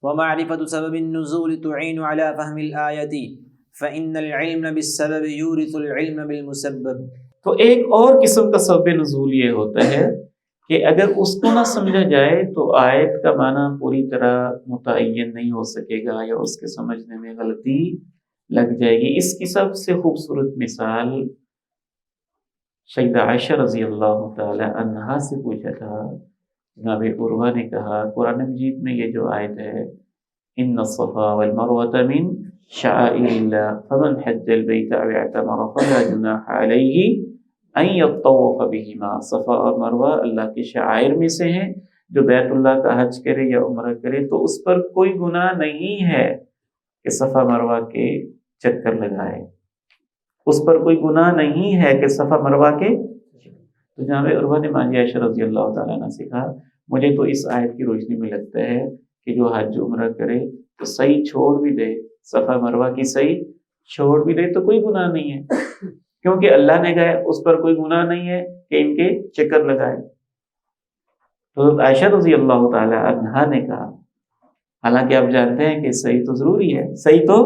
ومعرفة سبب النزول تعين على فهم الآية فإن العلم بالسبب يورث العلم بالمسبب۔ تو ایک اور قسم کا سبب نزول یہ ہوتا ہے کہ اگر اس کو نہ سمجھا جائے تو آیت کا معنی پوری طرح متعین نہیں ہو سکے گا یا اس کے سمجھنے میں غلطی لگ جائے گی۔ اس کی سب سے خوبصورت مثال سیدہ عائشہ رضی اللہ تعالی عنہا سے پوچھا تھا، جناب عروہ نے کہا قرآن مجید میں یہ جو آیت ہے ان الصفا والمروة من شعائر اللہ فمن حج البیت او اعتمر فلا جناح علیہ ان یطوف بہما، صفا اور مروہ اللہ کے شعائر میں سے ہیں، جو بیت اللہ کا حج کرے یا عمرہ کرے تو اس پر کوئی گناہ نہیں ہے کہ صفا مروہ کے چکر لگائے، اس پر کوئی گناہ نہیں ہے کہ صفا مروہ کے۔ تو جناب عروہ نے ماں عائشہ رضی اللہ تعالیٰ عنہ سے کہا مجھے تو اس آیت کی روشنی میں لگتا ہے کہ جو حج عمرہ کرے تو صحیح چھوڑ بھی دے، صفا مروہ کی صحیح چھوڑ بھی دے تو کوئی گناہ نہیں ہے، کیونکہ اللہ نے کہا اس پر کوئی گناہ نہیں ہے کہ ان کے چکر لگائے۔ تو عائشہ رضی اللہ تعالی عنہا نے کہا حالانکہ آپ جانتے ہیں کہ صحیح تو ضروری ہے، صحیح تو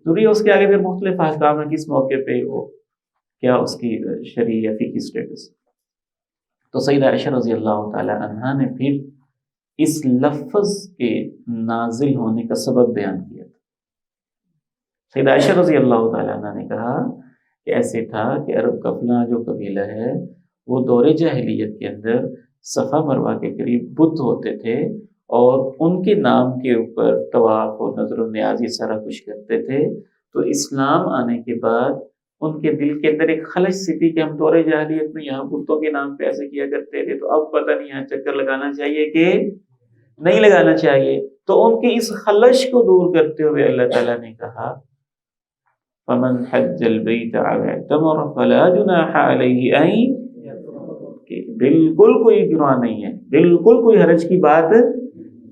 ضروری ہے، اس کے آگے پھر مختلف احکام ہیں کس موقع پہ وہ کیا اس کی شرعی یا فقہی سٹیٹس۔ تو سیدہ عائشہ رضی اللہ تعالی عنہا نے پھر اس لفظ کے نازل ہونے کا سبب بیان کیا تھا۔ سیدہ عائشہ رضی اللہ تعالی عنہ نے کہا کہ ایسے تھا کہ عرب کا فلاں جو قبیلہ ہے وہ دور جاہلیت کے اندر صفا مروہ کے قریب بت ہوتے تھے اور ان کے نام کے اوپر طواف اور نظر و نیاز یہ سارا کچھ کرتے تھے۔ تو اسلام آنے کے بعد ان کے دل کے اندر ایک خلش سی تھی کہ ہم دور جاہلیت میں یہاں بتوں کے نام پہ ایسے کیا کرتے تھے، تو اب پتہ نہیں یہاں چکر لگانا چاہیے کہ نہیں لگانا چاہیے۔ تو ان کی اس خلش کو دور کرتے ہوئے اللہ تعالیٰ نے کہا فمن حج البیت او اعتمر فلا جناح علیہ ان، کہ بالکل کوئی گناہ نہیں ہے، بالکل کوئی حرج کی بات۔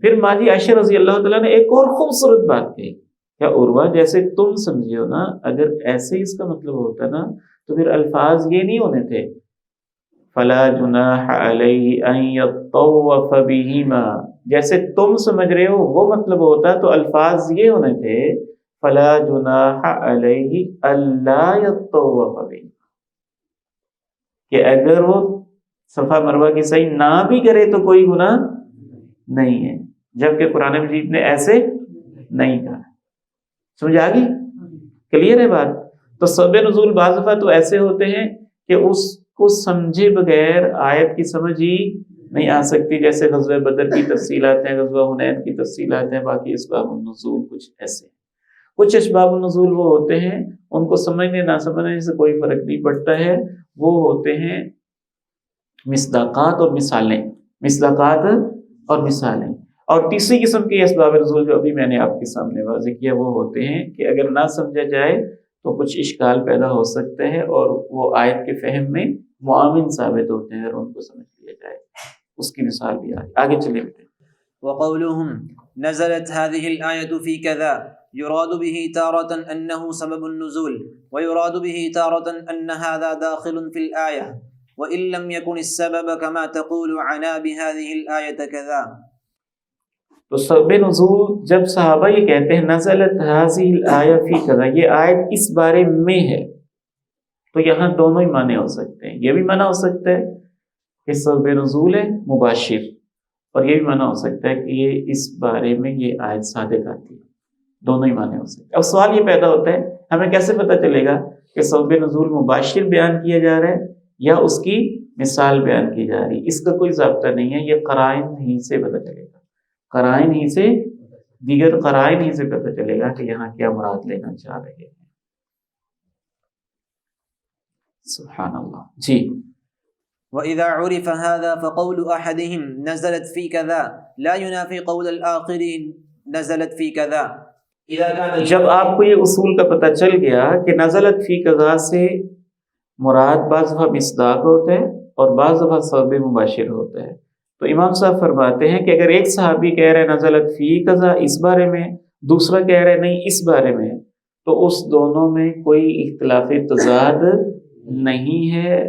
پھر ماجی عائشہ رضی اللہ تعالیٰ نے ایک اور خوبصورت بات کہی، کیا عروہ جیسے تم سمجھے ہو نا، اگر ایسے اس کا مطلب ہوتا نا تو پھر الفاظ یہ نہیں ہونے تھے فلا جناح علیہ ان یطوف بہما، جیسے تم سمجھ رہے ہو وہ مطلب ہوتا تو الفاظ یہ ہونے تھے فلا جناح علیہ الا یطوف بہما، کہ اگر وہ صفا مروہ کی صحیح نہ بھی کرے تو کوئی گناہ نہیں ہے، جبکہ قرآن مجید نے ایسے نہیں کہا۔ سمجھ آ گئی؟ کلیئر ہے بات؟ تو سبب نزول بعض دفعہ تو ایسے ہوتے ہیں کہ اس کو سمجھے بغیر آیت کی سمجھ ہی نہیں آ سکتی، جیسے غزوہ بدر کی تفصیلات ہیں، غزوہ حنین کی تفصیلات ہیں، باقی اسباب النزول کچھ ایسے ہیں۔ کچھ اسباب النزول وہ ہوتے ہیں ان کو سمجھنے نہ سمجھنے سے کوئی فرق نہیں پڑتا ہے، وہ ہوتے ہیں مصداقات اور مثالیں، مصداقات اور مثالیں۔ اور تیسری قسم کے اسباب نزول جو ابھی میں نے آپ کے سامنے واضح کیا وہ ہوتے ہیں کہ اگر نہ سمجھا جائے تو کچھ اشکال پیدا ہو سکتے ہیں اور وہ آیت کے فہم میں معاون ثابت ہوتے ہیں اگر ان کو سمجھ لیا جائے۔ اس کی مثال بھی آگے چلے بتائیں۔ وقولهم نزلت هذه الآية في كذا يراد به تارة أنه سبب النزول ويراد به تارة أن هذا داخل في الآية وإن لم يكن السبب كما تقول عنا بهذه الآية كذا۔ تو سبب نزول جب صحابہ یہ کہتے ہیں نزلت هذه الآية في كذا، یہ آیت اس بارے میں ہے، تو یہاں دونوں ہی معنی ہو سکتے ہیں۔ یہ بھی معنی ہو سکتا ہے کہ سبب نزول ہے مباشر، اور یہ بھی معنی ہو سکتا ہے کہ یہ اس بارے میں یہ آیت صادق آتی ہے، دونوں ہی معنی ہو سکتے ہیں۔ اب سوال یہ پیدا ہوتا ہے ہمیں کیسے پتہ چلے گا کہ سبب نزول مباشر بیان کیا جا رہا ہے یا اس کی مثال بیان کی جا رہی ہے؟ اس کا کوئی ضابطہ نہیں ہے، یہ قرائن ہی سے پتہ چلے گا، قرائن ہی سے، دیگر قرائن ہی سے پتہ چلے گا کہ یہاں کیا مراد لینا چاہ رہے ہیں۔ سبحان اللہ جی۔ وإذا عرف هذا فقول أحدهم نزلت في كذا لا ينافي قول الآخرين نزلت في كذا۔ جب آپ کو یہ اصول کا پتہ چل گیا کہ نزلت فی کذا سے مراد بعض دفعہ مصداق ہوتا ہے اور بعض دفعہ سبب مباشر ہوتا ہے، تو امام صاحب فرماتے ہیں کہ اگر ایک صحابی کہہ رہے نزلت فی کذا اس بارے میں، دوسرا کہہ رہے نہیں اس بارے میں، تو اس دونوں میں کوئی اختلاف تضاد نہیں ہے،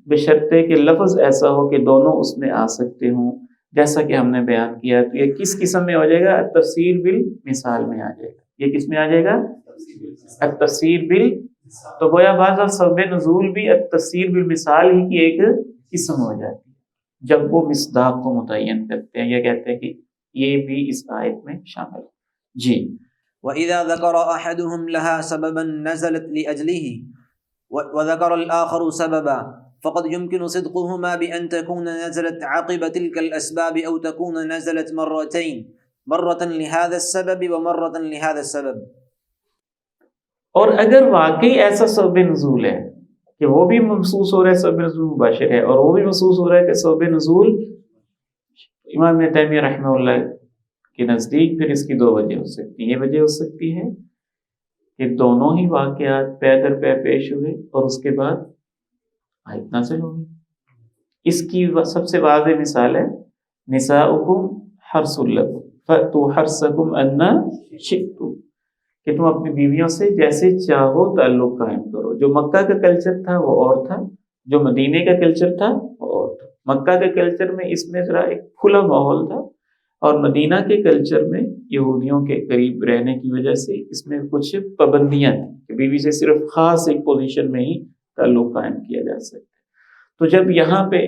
بشرطے کہ لفظ ایسا ہو کہ دونوں اس میں آ سکتے ہوں۔ جیسا کہ ہم نے بیان کیا، تو یہ کس قسم میں ہو جائے گا؟ تفسیر بالمثال میں آ جائے گا۔ یہ کس میں آ جائے گا؟ تفسیر بال، تو گویا بعض سبب نزول بھی تفسیر بالمثال ہی کی ایک قسم ہو جاتی ہے جب وہ مصداق کو متعین کرتے ہیں، یہ کہتے ہیں کہ یہ بھی اس آیت میں شامل ہے۔ جی، وَإِذَا ذَكَرَ أَحَدُهُمْ لَهَا سَبَبًا نَزَلَتْ لِأَجْلِهِ وَذَكَرَ الْآخَرُ سَبَبًا فَقَدْ يُمْكِنُ صِدْقُهُمَا بِأَنْ تَكُونَ نَزَلَتْ عَقِبَ تِلْكَ الْأَسْبَابِ أَوْ تَكُونَ نَزَلَتْ مرتين، مرة لهذا السبب ومرة لهذا السبب۔ اور اگر واقعی ایسا سبب نزول ہے کہ وہ بھی محسوس ہو رہا ہے سبب نزول مباشر ہے، اور وہ بھی محسوس ہو رہا ہے کہ سبب نزول، امام ابن تیمیہ رحمہ اللہ کے نزدیک پھر اس کی دو وجہ ہو سکتی ہیں۔ یہ وجہ ہو سکتی ہے کہ دونوں ہی واقعات پے در پے پیش ہوئے اور اس کے بعد آیت نازل ہوگی۔ اس کی سب سے واضح مثال ہے نساؤکم حرث لکم فأتوا حرثکم انا شئتم، کہ تم اپنی بیویوں سے جیسے چاہو تعلق قائم کرو۔ جو مکہ کا کلچر تھا وہ اور تھا، جو مدینے کا کلچر تھا وہ اور تھا۔ مکہ کے کلچر میں اس میں ذرا ایک کھلا ماحول تھا، اور مدینہ کے کلچر میں یہودیوں کے قریب رہنے کی وجہ سے اس میں کچھ پابندیاں تھیں کہ بیوی سے صرف خاص ایک پوزیشن میں ہی تعلق قائم کیا جا سکتا ہے۔ تو جب یہاں پہ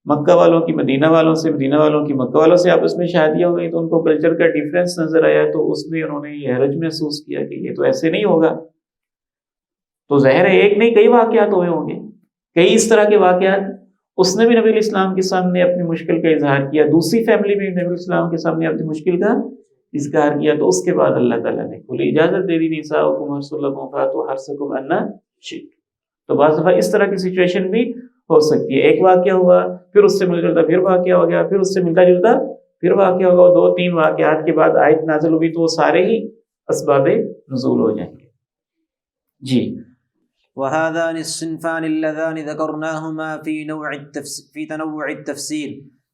مکہ والوں کی مدینہ والوں سے، مدینہ والوں کی مکہ والوں سے آپس میں شادیاں ہو گئی، تو ان کو کلچر کا ڈیفرنس نظر آیا، تو اس میں انہوں نے یہ حرج محسوس کیا کہ یہ تو ایسے نہیں ہوگا۔ تو ظاہر ہے ایک نہیں کئی واقعات ہوئے ہوں گے، کئی اس طرح کے واقعات۔ اس نے بھی نبی علیہ السلام کے سامنے اپنی مشکل کا اظہار کیا، دوسری فیملی میں نبی علیہ السلام کے سامنے اپنی مشکل کا اظہار کیا، تو اس کے بعد اللہ تعالیٰ نے کھلی اجازت دے دی، نساؤکم حرث لکم فأتوا حرثکم انا شئتم۔ تو بعض دفعہ اس طرح کی سچویشن بھی ہو سکتی ہے، ایک واقعہ ہوا، پھر اس سے ملتا جلتا پھر واقعہ ہو گیا، پھر اس سے ملتا جلتا پھر واقعہ ہوگا، دو تین واقعات کے بعد آیت نازل ہوئی، تو وہ سارے ہی اسباب نزول ہو جائیں گے۔ جی، وهذان الصنفان اللذان ذكرناهما في تنوع التفسير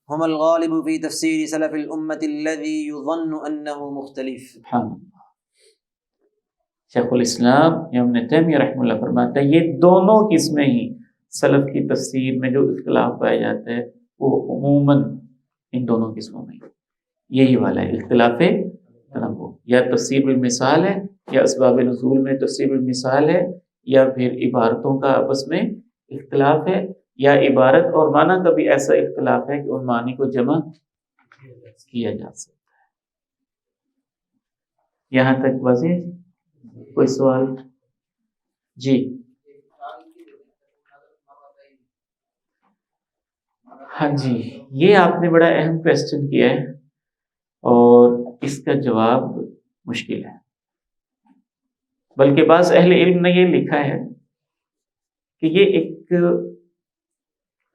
هما الغالب في تفسير سلف الأمة الذي يظن أنه مختلف۔ سبحان اللہ۔ شیخ الاسلام ابن تیمیہ رحمہ اللہ فرماتا ہے یہ دونوں قسمیں ہی سلف کی تفسیر میں جو اختلاف پایا جاتا ہے وہ عموماً ان دونوں قسموں میں یہی والا ہے، اختلاف تنوع، یا تفسیر بالمثال ہے، یا اسباب نزول میں تفسیر بالمثال ہے، یا پھر عبارتوں کا آپس میں اختلاف ہے، یا عبارت اور معنی کا بھی ایسا اختلاف ہے کہ ان معنی کو جمع کیا جا سکتا ہے۔ یہاں تک واضح؟ کوئی سوال؟ جی، ہاں جی، یہ آپ نے بڑا اہم کویسچن کیا ہے، اور اس کا جواب مشکل ہے، بلکہ بعض اہل علم نے یہ لکھا ہے کہ یہ ایک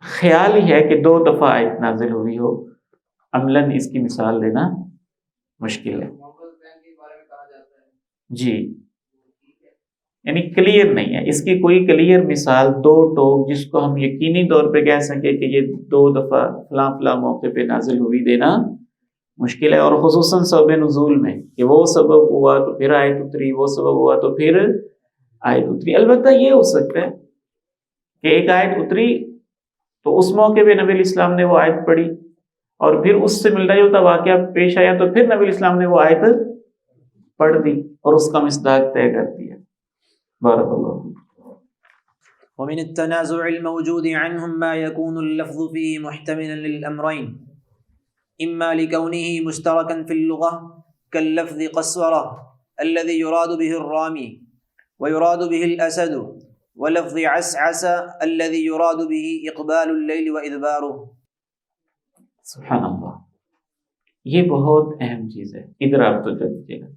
خیال ہی ہے کہ 2 دفعہ آیت نازل ہوئی ہو، عملاً اس کی مثال دینا مشکل ہے۔ جی، یعنی کلیئر نہیں ہے، اس کی کوئی کلیئر مثال 2 ٹوک جس کو ہم یقینی طور پہ کہہ سکیں کہ یہ 2 دفعہ فلاں فلاں موقع پہ نازل ہوئی دینا مشکل ہے، اور خصوصاً سبب نزول میں کہ وہ سبب ہوا تو پھر آیت اتری، وہ سبب ہوا تو پھر آیت اتری۔ البتہ یہ ہو سکتا ہے کہ ایک آیت اتری تو اس موقع پہ نبی علیہ السلام نے وہ آیت پڑھی، اور پھر اس سے ملتا جلتا واقعہ پیش آیا تو پھر نبی علیہ السلام نے وہ آیت پڑھ دی اور اس کا مصداق طے کر دیا۔ بارک اللہ۔ ومن التنازع الموجود عنهم ما يكون اللفظ فيه محتملا للأمرين، إما لكونه مشتركا في اللغة كاللفظ قسورة الذي يراد به الرامي ويراد به الأسد، ولفظ عسعس الذي يراد به إقبال الليل وإدباره۔ سبحان اللہ، یہ بہت اہم چیز ہے، ادھر آپ تو دیجیے گا،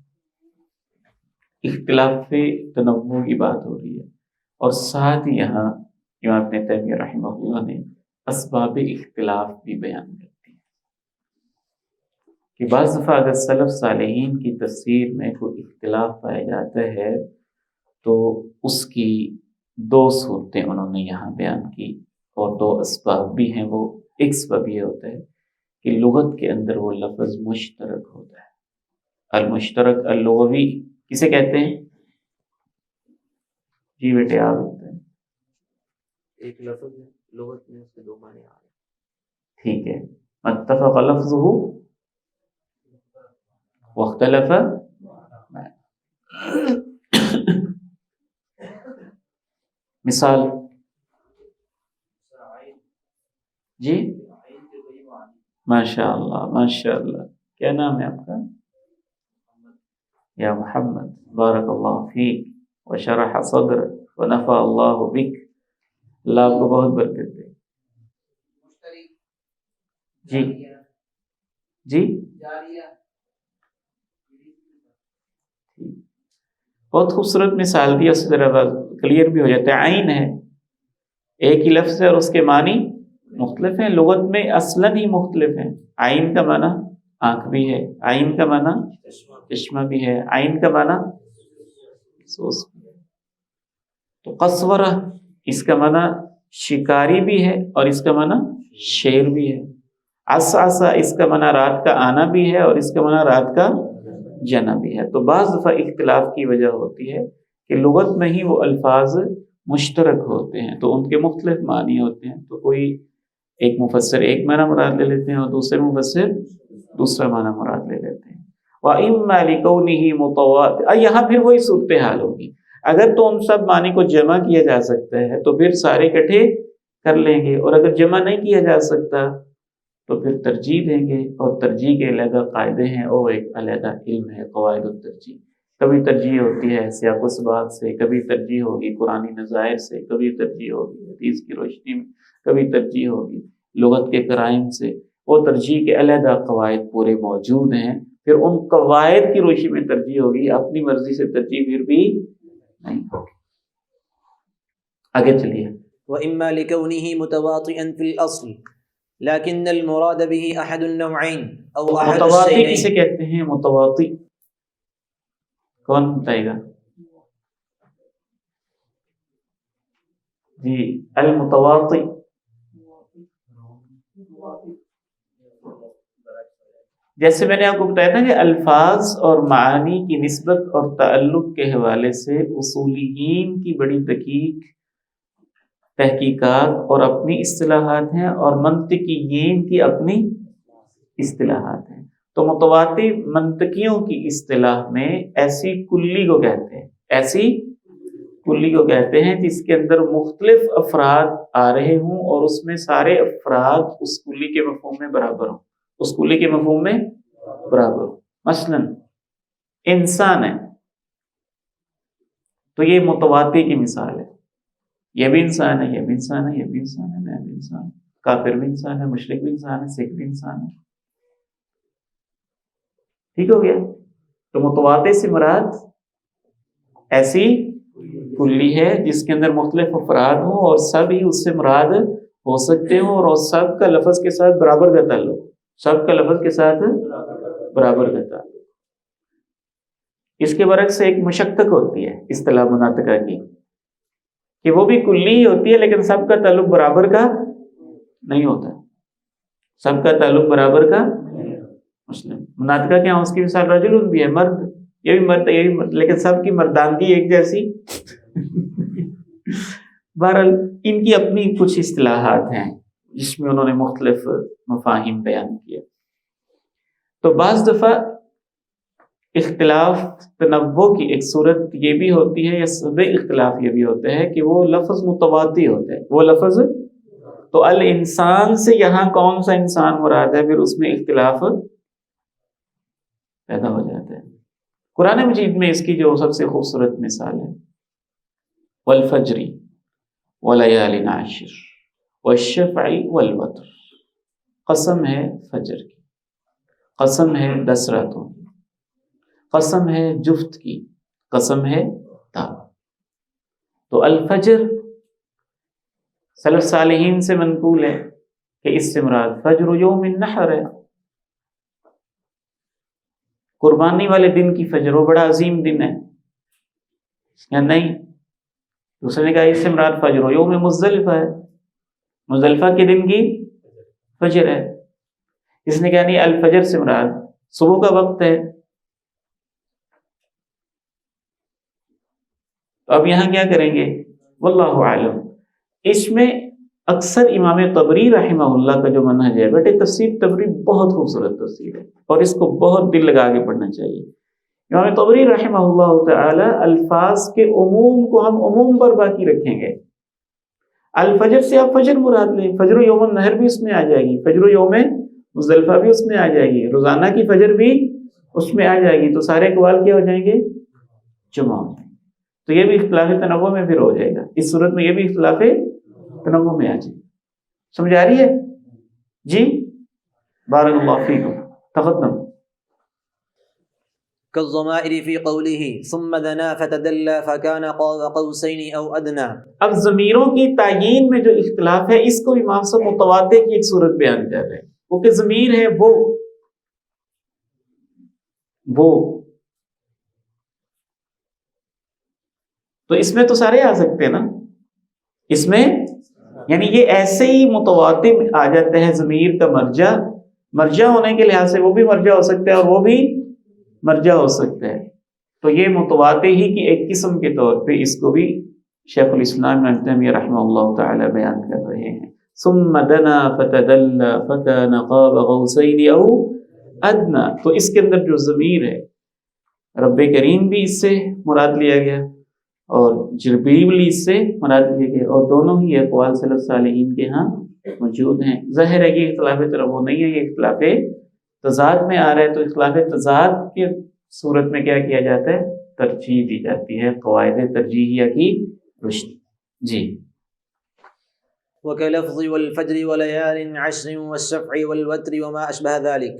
اختلاف تنوع کی بات ہو رہی ہے، اور ساتھ ہی یہاں امام ابن تیمیہ رحمہ اللہ نے اسباب اختلاف بھی بیان کرتی ہیں کہ بعض دفعہ اگر سلف صالحین کی تفسیر میں کوئی اختلاف پایا جاتا ہے تو اس کی 2 صورتیں انہوں نے یہاں بیان کی، اور 2 اسباب بھی ہیں۔ وہ ایک سبب یہ ہوتا ہے کہ لغت کے اندر وہ لفظ مشترک ہوتا ہے۔ المشترک اللغوی کسے کہتے ہیں؟ جی بیٹے آپ بتائیں۔ ایک لفظ لغت میں اس کے 2 معنی آ رہے ہیں، ٹھیک ہے، متفق لفظه واختلف مثال جی ماشاء اللہ ماشاء اللہ. کیا نام ہے آپ کا؟ یا محمد. بارک اللہ فیک وشرح صدرک ونفع اللہ بک. اللہ آپ کو بہت برکت دے. جی جی بہت خوبصورت مثال دی. اس طرح کلیئر بھی ہو جاتا ہے. عین ہے ایک ہی لفظ ہے اور اس کے معنی مختلف ہیں. لغت میں اصلاً ہی مختلف ہیں. عین کا معنی آنکھ بھی ہے, عین کا معنی چشمہ بھی ہے, عین کا معنی سوس بھی ہے. تو قصورہ اس کا معنی شکاری بھی ہے اور اس کا معنی شیر بھی ہے. عصعصا اس کا معنی رات کا آنا بھی ہے اور اس کا معنی رات کا جانا بھی ہے. تو بعض دفعہ اختلاف کی وجہ ہوتی ہے کہ لغت میں ہی وہ الفاظ مشترک ہوتے ہیں تو ان کے مختلف معنی ہوتے ہیں. تو کوئی ایک مفسر ایک معنی مراد لے لیتے ہیں اور دوسرے مفسر دوسرا معنی مراد لے لیتے ہیں. وَإِمَّا لِكَوْنِهِ مُتَوَاتِرًا. یہاں پھر وہی صورتحال ہوگی. اگر تو ان سب معنی کو جمع کیا جا سکتا ہے تو پھر سارے اکٹھے کر لیں گے, اور اگر جمع نہیں کیا جا سکتا تو پھر ترجیح دیں گے. اور ترجیح کے علیحدہ قاعدے ہیں اور ایک علیحدہ علم ہے قواعد الترجیح. کبھی ترجیح ہوتی ہے سیاق و سباق سے, کبھی ترجیح ہوگی قرآنی نظائر سے, کبھی ترجیح ہوگی حدیث کی روشنی میں, کبھی ترجیح ہوگی لغت کے قرائن سے. وہ ترجیح کے علیحدہ قواعد پورے موجود ہیں. پھر ان قواعد کی روشنی میں ترجیح ہوگی, اپنی مرضی سے ترجیح پھر بھی نہیں ہوگی. آگے چلیے. وإما لكونه متواطئا في الأصل لكن المراد به أحد النوعين أو أحد متواطی کسے الشيئين. کہتے ہیں؟ متواطی کون بتائے گا؟ جی المتواطی. جیسے میں نے آپ کو بتایا تھا کہ الفاظ اور معانی کی نسبت اور تعلق کے حوالے سے اصولیین کی بڑی دقیق تحقیقات اور اپنی اصطلاحات ہیں اور منطقیین کی اپنی اصطلاحات ہیں. تو متواتر منطقیوں کی اصطلاح میں ایسی کلی کو کہتے ہیں, ایسی کلی کو کہتے ہیں جس کے اندر مختلف افراد آ رہے ہوں اور اس میں سارے افراد اس کلی کے مفہوم میں برابر ہوں, اس کلی کے مفہوم میں برابر ہوں. مثلا انسان ہے تو یہ متواتر کی مثال ہے. یہ بھی انسان ہے, یہ بھی انسان ہے, یہ بھی انسان ہے, میں بھی انسان ہوں, کافر بھی انسان ہے, مشرک بھی انسان ہے, سکھ بھی انسان ہے. ٹھیک ہو گیا. تو متواتر سے مراد ایسی کلی ہے جس کے اندر مختلف افراد ہوں اور سب ہی اس سے مراد ہو سکتے ہوں اور سب کا لفظ کے ساتھ برابر کا تعلق, سب کا لفظ کے ساتھ برابر کا تعلق. اس کے برعکس ایک مشکک ہوتی ہے اصطلاح مناطقہ کی کہ وہ بھی کلی ہی ہوتی ہے لیکن سب کا تعلق برابر کا نہیں ہوتا, سب کا تعلق برابر کا. مسلم مناطقہ کیا اس کی مثال رجل بھی ہے, مرد, یہ بھی مرد ہے, یہ بھی مرد, لیکن سب کی مردانگی ایک جیسی. بہرحال ان کی اپنی کچھ اصطلاحات ہیں جس میں انہوں نے مختلف مفاہیم بیان کیے. تو بعض دفعہ اختلاف تنوع کی ایک صورت یہ بھی ہوتی ہے یا سب اختلاف یہ بھی ہوتا ہے کہ وہ لفظ متواتر ہوتا ہے, وہ لفظ. تو الانسان سے یہاں کون سا انسان مراد ہے, پھر اس میں اختلاف پیدا ہو جاتا ہے. قرآن مجید میں اس کی جو سب سے خوبصورت مثال ہے والفجر ولیال عشر والشفع والوتر. قسم ہے فجر کی, قسم ہے 10 راتوں کی, قسم ہے جفت کی, قسم ہے تاب. تو الفجر سلف صالحین سے منقول ہے کہ اس سے مراد فجر یوم النحر ہے, قربانی والے دن کی فجر, وہ بڑا عظیم دن ہے. یا نہیں, دوسرے نے کہا اس سے مراد فجر یوم مزدلفہ ہے, مزدلفہ کے دن کی فجر ہے. اس نے کہا نہیں, الفجر سے مراد صبح کا وقت ہے. تو اب یہاں کیا کریں گے؟ واللہ اعلم. اس میں اکثر امام طبری رحمہ اللہ کا جو منہج ہے، بیٹے تفسیر طبری بہت خوبصورت تفسیر ہے اور اس کو بہت دل لگا کے پڑھنا چاہیے۔ امام طبری رحمہ اللہ تعالی الفاظ کے عموم کو ہم عموم پر باقی رکھیں گے۔ الفجر سے آپ فجر مراد لیں، فجر یوم النحر بھی اس میں آ جائے گی، فجر یوم مزدلفہ بھی اس میں آ جائے گی، روزانہ کی فجر بھی اس میں آ جائے گی، تو سارے اقوال کیا ہو جائیں گے؟ جمع ہو جائیں گے۔ تو یہ بھی اختلاف تنوع میں پھر ہو جائے گا، اس صورت میں یہ بھی اختلاف تنوع میں آ جائے گی۔ سمجھ آ رہی ہے جی؟ بارک اللہ فیکم، تقدم۔ كالضمائر في قوله ثم دنا فتدلى فكان قاب قوسين او ادنى۔ اب ضمیروں کی تعیین میں جو اختلاف ہے اس کو امام صاحب متواتر کی ایک صورت بیان کر رہے ہیں، وہ کہ ضمیر ہے وہ تو اس میں تو سارے آ سکتے ہیں نا، اس میں یعنی یہ ایسے ہی متواتر آ جاتے ہیں۔ ضمیر کا مرجع ہونے کے لحاظ سے وہ بھی مرجع ہو سکتا ہے اور وہ بھی مرجع ہو سکتا ہے، تو یہ متواتر ہی کی ایک قسم کے طور پہ اس کو بھی شیخ الاسلام ابن تیمیہ رحمہ اللہ تعالی بیان کر رہے ہیں۔ ثم دنا فتدلى فكان قاب قوسين او ادنى، تو اس کے اندر جو ضمیر ہے رب کریم بھی اس سے مراد لیا گیا اور جبریل بھی اس سے مراد لیا گیا، اور دونوں ہی اقوال سلف صالحین کے ہاں موجود ہیں۔ ظاہر ہے کہ اختلاف تنوع نہیں ہے، یہ اختلاف تضاد میں آ رہا ہے، تو اختلاف تضاد کی صورت میں کیا کیا جاتا ہے؟ ترجیح دی جاتی ہے، قواعد ترجیحیہ کی روشنی۔ جی۔ وكلفظ والفجر وليال عشر والشفع والوتر وما أشبه ذلك،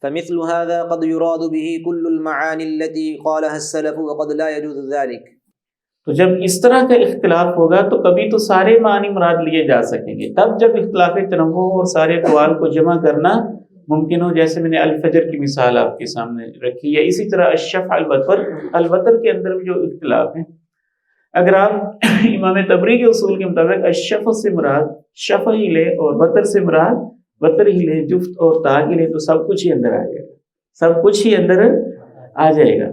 فمثل هذا قد يراد به كل المعاني التي قالها السلف وقد لا يجوز ذلك۔ تو جب اس طرح کا اختلاف ہوگا تو کبھی تو سارے معنی مراد لیے جا سکیں گے، تب جب اختلاف تنوع اور سارے اقوال کو جمع کرنا ممکن ہو، جیسے میں نے الفجر کی مثال آپ کے سامنے رکھی ہے، اسی طرح الشفع الوتر کے اندر بھی جو اختلاف ہیں، اگر آپ امام طبری کے اصول کے مطابق الشفع سے مراد شفع ہی لے اور وتر سے مراد وتر ہی لے، جفت اور تا ہی لے، تو سب کچھ ہی اندر آ جائے گا، سب کچھ ہی اندر آ جائے گا،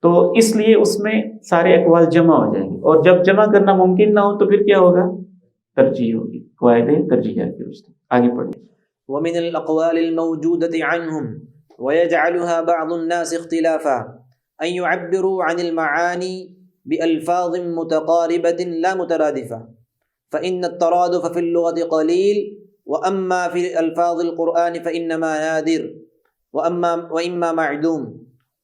تو اس لیے اس میں سارے اقوال جمع ہو جائیں گے، اور جب جمع کرنا ممکن نہ ہو تو پھر کیا ہوگا؟ ترجیح ہوگی، قواعد ترجیحات کی روشنی۔ آگے پڑھیں۔ ومن الأقوال الموجودة عنهم ويجعلها بعض الناس اختلافا أن يعبروا عن المعاني بألفاظ متقاربة لا مترادفة، فإن الترادف في اللغة قليل، وأما في ألفاظ القرآن فإنما نادر وإما معدوم،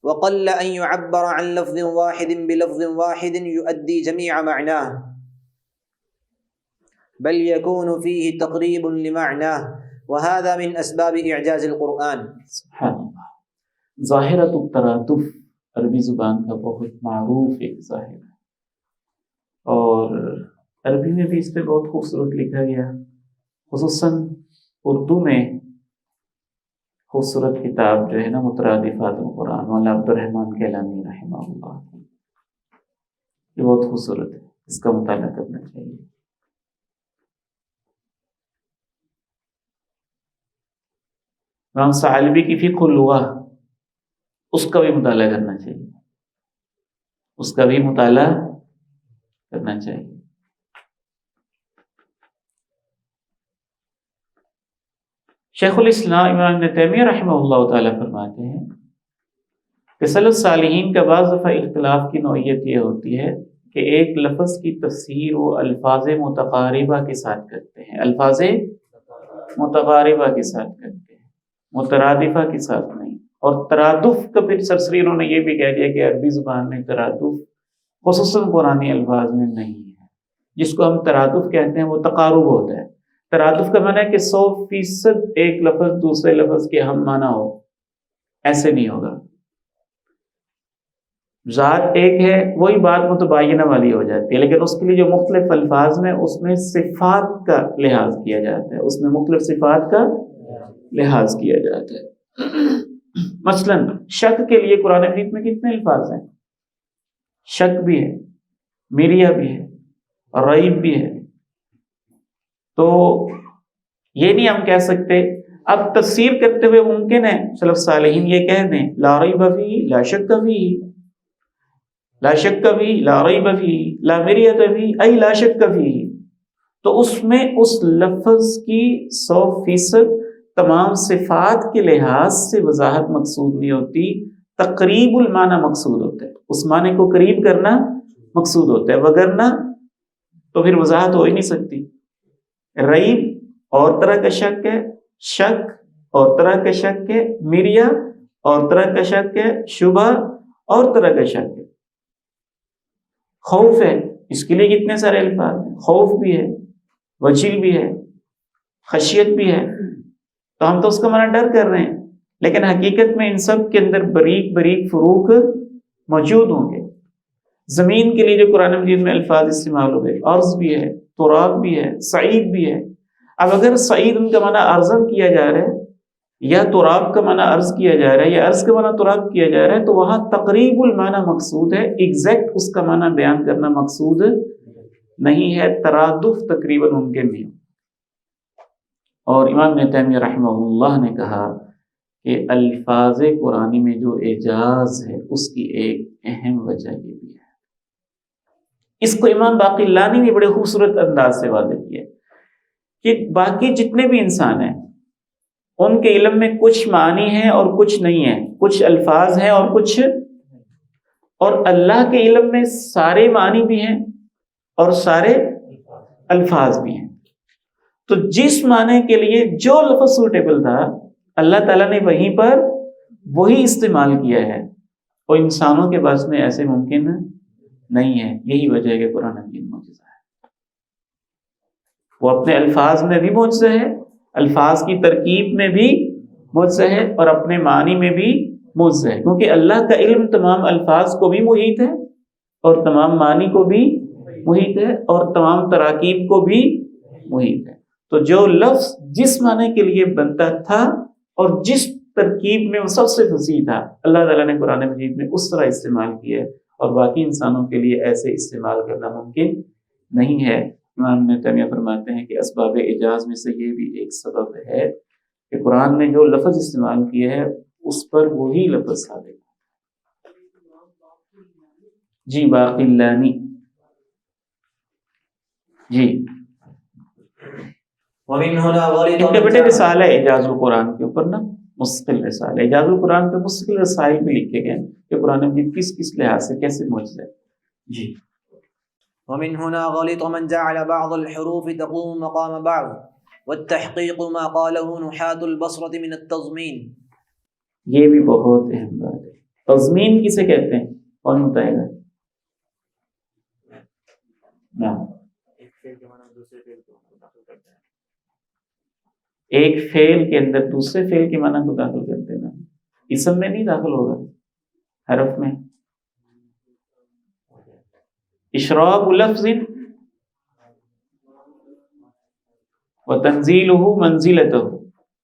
وقل أن يعبر عن لفظ واحد بلفظ واحد يؤدي جميع معناه، بل يكون فيه تقريب لمعناه، وهذا من اسباب اعجاز القرآن۔ سبحان اللہ۔ ظاہرۃ الترادف عربی زبان کا بہت معروف ایک ظاہر ہے، اور عربی میں بھی اس پہ بہت خوبصورت لکھا گیا، خصوصاً اردو میں خوبصورت کتاب جو ہے نا مترادفات القرآن، مولانا عبد الرحمن کیلانی رحمہ اللہ، یہ بہت خوبصورت ہے، اس کا مطالعہ کرنا چاہیے۔ امام ثعلبی کی فقہ اللغہ، اس کا بھی مطالعہ کرنا چاہیے، اس کا بھی مطالعہ کرنا چاہیے۔ شیخ الاسلام امام ابن تیمیہ رحمہ اللہ تعالیٰ فرماتے ہیں کہ سلف صالحین کا بعض دفعہ اختلاف کی نوعیت یہ ہوتی ہے کہ ایک لفظ کی تفسیر وہ الفاظ متقاربہ کے ساتھ کرتے ہیں، الفاظ متقاربہ کے ساتھ کرتے ہیں، مترادفہ کے ساتھ نہیں۔ اور ترادف کا پھر سرسری انہوں نے یہ بھی کہہ دیا کہ عربی زبان میں ترادف خصوصاً قرآنی الفاظ میں نہیں ہے، جس کو ہم ترادف کہتے ہیں وہ تقارب ہوتا ہے۔ ترادف کا معنی ہے کہ 100% ایک لفظ دوسرے لفظ کے ہم معنی ہو، ایسے نہیں ہوگا۔ ذات ایک ہے، وہی بات متباینہ والی ہو جاتی ہے، لیکن اس کے لیے جو مختلف الفاظ میں اس میں صفات کا لحاظ کیا جاتا ہے، اس میں مختلف صفات کا لحاظ کیا جاتا ہے۔ مثلا شک کے لیے قرآن مجید میں کتنے الفاظ ہیں؟ شک بھی ہے، میریا بھی ہے، اور ریب بھی ہے، تو یہ نہیں ہم کہہ سکتے۔ اب تفسیر کرتے ہوئے ممکن ہے سلف صالحین یہ کہہ دیں لا ریب فیہ، لا شک فیہ، لا شک فی لا ریب فی لا مریۃ فی ای لا شک فی، تو اس میں اس لفظ کی 100% تمام صفات کے لحاظ سے وضاحت مقصود نہیں ہوتی، تقریب المعنی مقصود ہوتا ہے، اس معنی کو قریب کرنا مقصود ہوتا ہے، وگرنہ تو پھر وضاحت ہو ہی نہیں سکتی۔ ریب اور طرح کا شک ہے، شک اور طرح کا شک ہے، مریا اور طرح کا شک ہے، شبہ اور طرح کا شک ہے، خوف ہے، اس کے لیے کتنے سارے الفاظ ہیں، خوف بھی ہے، وجل بھی ہے، خشیت بھی ہے، تو ہم تو اس کا معنی ڈر کر رہے ہیں، لیکن حقیقت میں ان سب کے اندر باریک باریک فروق موجود ہوں گے۔ زمین کے لیے جو قرآن مجید میں الفاظ استعمال ہوئے، ارض بھی ہے، تراب بھی ہے، سعید بھی ہے۔ اب اگر سعید ان کا معنی ارضم کیا جا رہا ہے، یا تراب کا معنی عرض کیا جا رہا ہے، یا عرض کا معنی تراب کیا جا رہا ہے، تو وہاں تقریب المعنی مقصود ہے، ایگزیکٹ اس کا معنی بیان کرنا مقصود نہیں ہے، ترادف تقریباً ممکن نہیں۔ اور امام ابن تیمیہ رحمہ اللہ نے کہا کہ الفاظ قرآنی میں جو اعجاز ہے اس کی ایک اہم وجہ یہ بھی ہے، اس کو امام باقلانی نے بڑے خوبصورت انداز سے واضح کیا کہ باقی جتنے بھی انسان ہیں ان کے علم میں کچھ معنی ہیں اور کچھ نہیں ہیں، کچھ الفاظ ہیں اور کچھ، اور اللہ کے علم میں سارے معنی بھی ہیں اور سارے الفاظ بھی ہیں۔ تو جس معنی کے لیے جو لفظ سوٹیبل تھا اللہ تعالیٰ نے وہیں پر وہی استعمال کیا ہے، اور انسانوں کے پاس میں ایسے ممکن نہیں ہے۔ یہی وجہ ہے کہ قرآن مجید معجزہ ہے، وہ اپنے الفاظ میں بھی معجزہ ہے، الفاظ کی ترکیب میں بھی معجزہ ہے، اور اپنے معنی میں بھی معجزہ ہے، کیونکہ اللہ کا علم تمام الفاظ کو بھی محیط ہے اور تمام معنی کو بھی محیط ہے اور تمام تراکیب کو بھی محیط ہے۔ تو جو لفظ جس معنی کے لیے بنتا تھا اور جس ترکیب میں وہ سب سے فصیح تھا، اللہ تعالیٰ نے قرآن مجید میں اس طرح استعمال کیا ہے، اور باقی انسانوں کے لیے ایسے استعمال کرنا ممکن نہیں ہے۔ امام ابن تیمیہ فرماتے ہیں کہ اسباب اعجاز میں سے یہ بھی ایک سبب ہے کہ قرآن نے جو لفظ استعمال کیا ہے اس پر وہی لفظ ثابت ہے۔ جی باقلانی، جی ان کے بیٹے رسالہ ہے اعجاز القرآن کے اوپر نا، مستقل رسالہ اعجاز القرآن پہ مستقل رسائل بھی لکھے گئے کہ قرآن مجید کس کس لحاظ سے کیسے معجزہ ہے۔ جی ومن هنا غلط من جعل بعض الحروف تقوم مقام بعض والتحقيق ما قاله نحاة البصرة من التضمين۔ یہ بھی بہت اہم بات ہے، تضمین کسے کہتے ہیں، کون بتائے گا؟ ایک فعل کے اندر دوسرے فعل کے معنی کو داخل کر دینا، اسم میں نہیں داخل ہوگا، حرف میں۔ اشراق لفظ وتنزیلہ منزلتہ،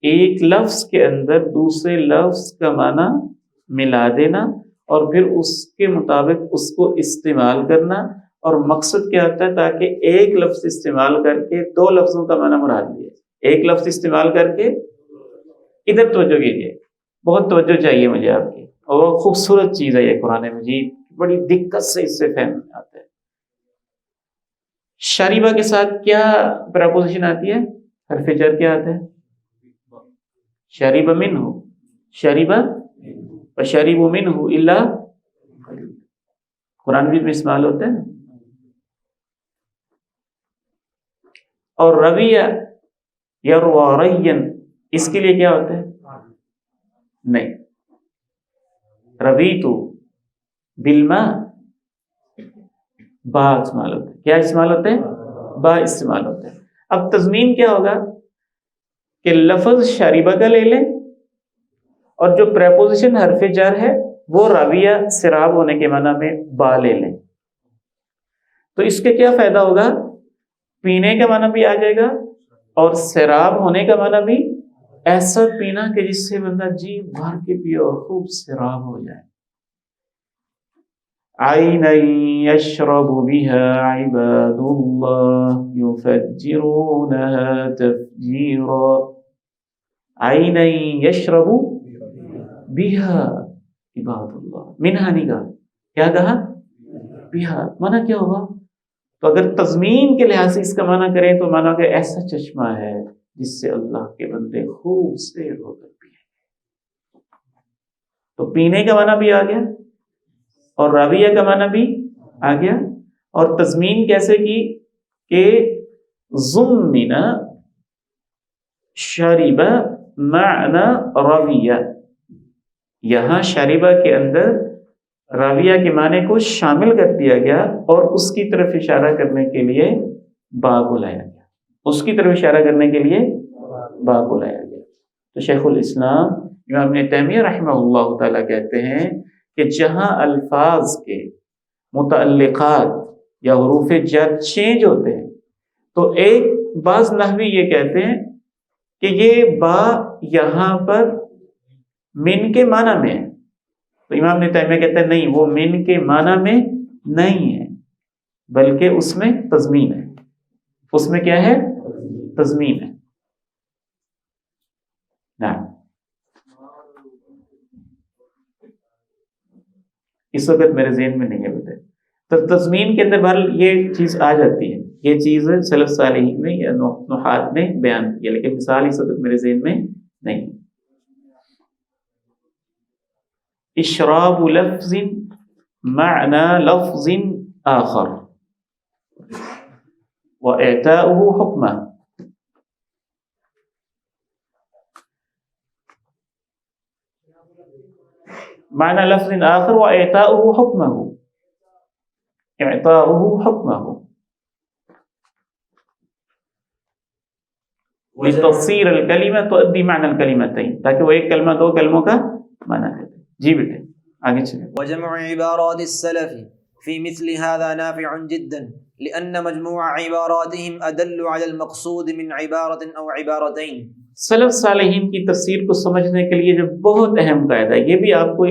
ایک لفظ کے اندر دوسرے لفظ کا معنی ملا دینا اور پھر اس کے مطابق اس کو استعمال کرنا، اور مقصد کیا ہوتا ہے تاکہ ایک لفظ استعمال کر کے دو لفظوں کا معنی مراد لیا، ایک لفظ استعمال کر کے، ادھر توجہ کیجیے، بہت توجہ چاہیے مجھے آپ کی، اور خوبصورت چیز ہے یہ قرآن مجید، بڑی دقت سے اس سے فہم آتا ہے۔ شریبہ کے ساتھ کیا پریپوزیشن آتی ہے، حرف جر کیا آتا ہے؟ شریبہ منہ، شریبہ وشریبوا منہ الا قرآن مجید میں استعمال ہوتا ہے نا۔ اور رویہ یروی رین، اس کے لیے کیا ہوتا ہے؟ نہیں، رویتو بالماء، با استعمال ہوتا ہے، کیا استعمال ہوتا ہے؟ با استعمال ہوتا ہے۔ اب تضمین کیا ہوگا کہ لفظ شریبہ کا لے لیں اور جو پریپوزیشن حرف جر ہے وہ راویہ سراب ہونے کے معنی میں با لے لیں، تو اس کے کیا فائدہ ہوگا؟ پینے کا معنی بھی آ جائے گا اور سراب ہونے کا معنی بھی، ایسا پینا کہ جس سے بندہ جی بھر کے پیے اور خوب سراب ہو جائے۔ عینا یشرب بها عباد اللہ یفجرونها تفجیرا، عینا یشرب بها عباد اللہ، منہا نہیں کہا، کیا کہا؟ بیہار معنی کیا ہوگا؟ تو اگر تضمین کے لحاظ سے اس کا معنی کریں تو معنی کہ ایسا چشمہ ہے جس سے اللہ کے بندے خوب سیر ہو کر پیئیں گے. تو پینے کا معنی بھی آ گیا اور راویہ کا معنی بھی آ گیا. اور تضمین کیسے کی کہ ضمن شرب معنی راویہ، یہاں شربہ کے اندر راویہ کے معنی کو شامل کر دیا گیا اور اس کی طرف اشارہ کرنے کے لیے با بلایا گیا، اس کی طرف اشارہ کرنے کے لیے با بلایا گیا. تو شیخ الاسلام امام ابن تیمیہ رحمہ اللہ تعالیٰ کہتے ہیں کہ جہاں الفاظ کے متعلقات یا حروف جر چینج ہوتے ہیں تو ایک بعض نحوی یہ کہتے ہیں کہ یہ با یہاں پر من کے معنی میں ہے. تو امام ابن تیمیہ کہتے ہیں نہیں، وہ من کے معنی میں نہیں ہے بلکہ اس میں تضمین ہے. اس میں کیا ہے؟ تضمین ہے. نعم. اس وقت میرے ذہن میں نہیں ہے بیٹے. تو تضمین کے اندر بہرحال یہ چیز آ جاتی ہے، یہ چیز سلف صالحین نے یا نحات نے بیان کی ہے، لیکن مثال اس وقت میرے ذہن میں نہیں. اشراب لفظ معنى لفظ آخر وإعطاؤه حكمه. معنى لفظ آخر وإعطاؤه حكمه. إعطاؤه حكمه لتصير الكلمة تؤدي معنى الكلمتين، تاکہ وہ ایک کلمہ دو کلموں کا معنی دیتے. جی بیٹے آگے چلیں. وجمع عبارات السلف في مثل هذا نافع جدا لأن مجموع عباراتهم أدل على المقصود من عبارة أو عبارتين. سلف صالحین کی تفسیر کو سمجھنے کے لیے جو بہت اہم قاعدہ ہے، یہ بھی آپ کو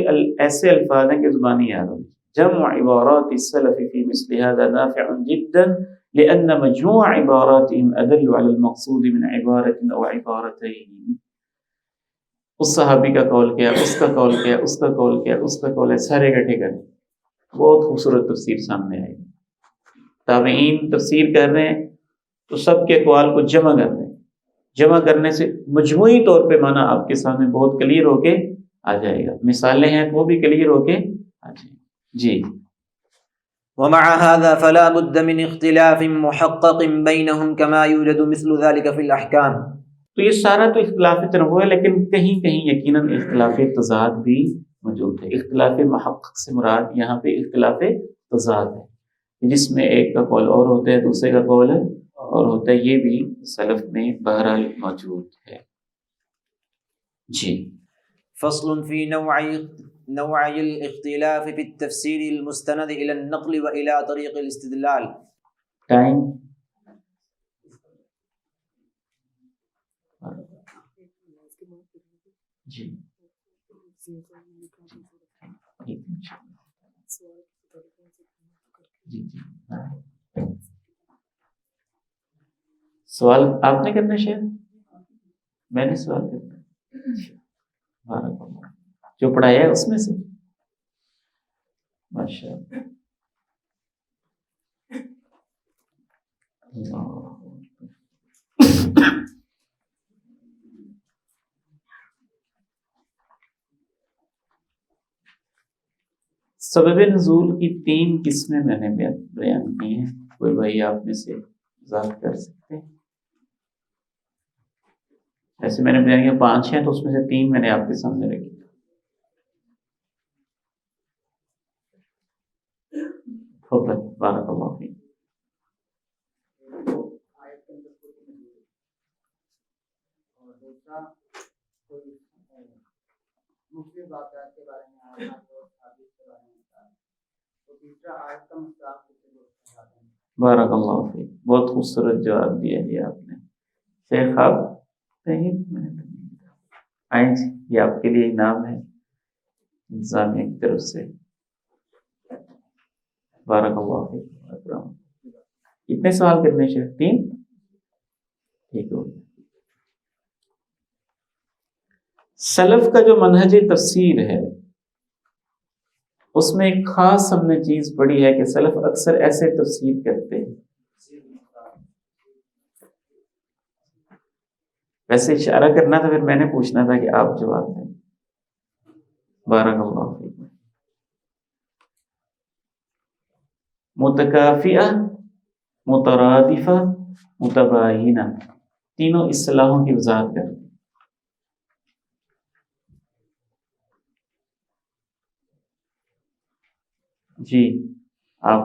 ایسے الفاظ ہیں کہ زبانی یاد ہوں. جمع عبارات السلف في مثل هذا نافع جدا لأن مجموع عباراتهم أدل على المقصود من عبارة أو عبارتين. اس صحابی کا قول کیا، اس کا قول کیا، اس کا قول کیا، اس کا قول ہے، سارے اکٹھے کریں. بہت خوبصورت تفسیر سامنے آئی. تابعین تفسیر کر رہے ہیں تو سب کے اقوال کو جمع کر دیں. جمع کرنے سے مجموعی طور پہ معنی آپ کے سامنے بہت کلیئر ہو کے آ جائے گا. مثالیں ہیں وہ بھی کلیئر ہو کے آ جائیں. جی. ومع هذا فلا بد من اختلاف محقق بينهم كما يوجد مثل ذلك في الأحكام. تو یہ سارا تو اختلاف تنوع ہے، لیکن کہیں کہیں یقیناً اختلاف تضاد بھی موجود ہے. اختلاف محقق سے مراد یہاں پہ اختلاف تضاد ہے، جس میں ایک کا قول اور ہوتا ہے، دوسرے کا قول اور ہوتا ہے. یہ بھی سلف میں بہرحال موجود ہے. جی. فصل في نوعي الاختلاف في التفسير المستند إلى النقل وإلى طريق الاستدلال. ٹائم جی جی جی. سوال آپ نے کرنا شاید، میں نے سوال کرنا. جو پڑھایا ہے اس میں سے ماشاء اللہ. سبب نزول کی 3 قسمیں میں نے بیان کی ہیں. کوئی بھائی آپ میں سے ذات کر سکتے ہیں؟ ایسے میں نے بیان کیا 5 ہیں، تو اس میں سے 3 میں نے آپ کے سامنے رکھی. بارک اللہ فیک. بارک اللہ فیک. بہت خوبصورت جواب دیا جی آپ نے. شیخ آپ آئیں جی، یہ آپ کے لیے انعام ہے انتظامیہ کی طرف سے. بارک اللہ فیک. کتنے سوال کرنے شیخ؟ 3. ٹھیک ہو گیا. سلف کا جو منہج تفسیر ہے اس میں ایک خاص ہم نے چیز پڑھی ہے کہ سلف اکثر ایسے تفسیر کرتے ہیں. ویسے اشارہ کرنا تھا، پھر میں نے پوچھنا تھا کہ آپ جواب دیں. بارک اللہ فیکم. متکافئہ، مترادفہ، متباینہ، تینوں اصطلاحوں کی وضاحت کریں. جی آپ.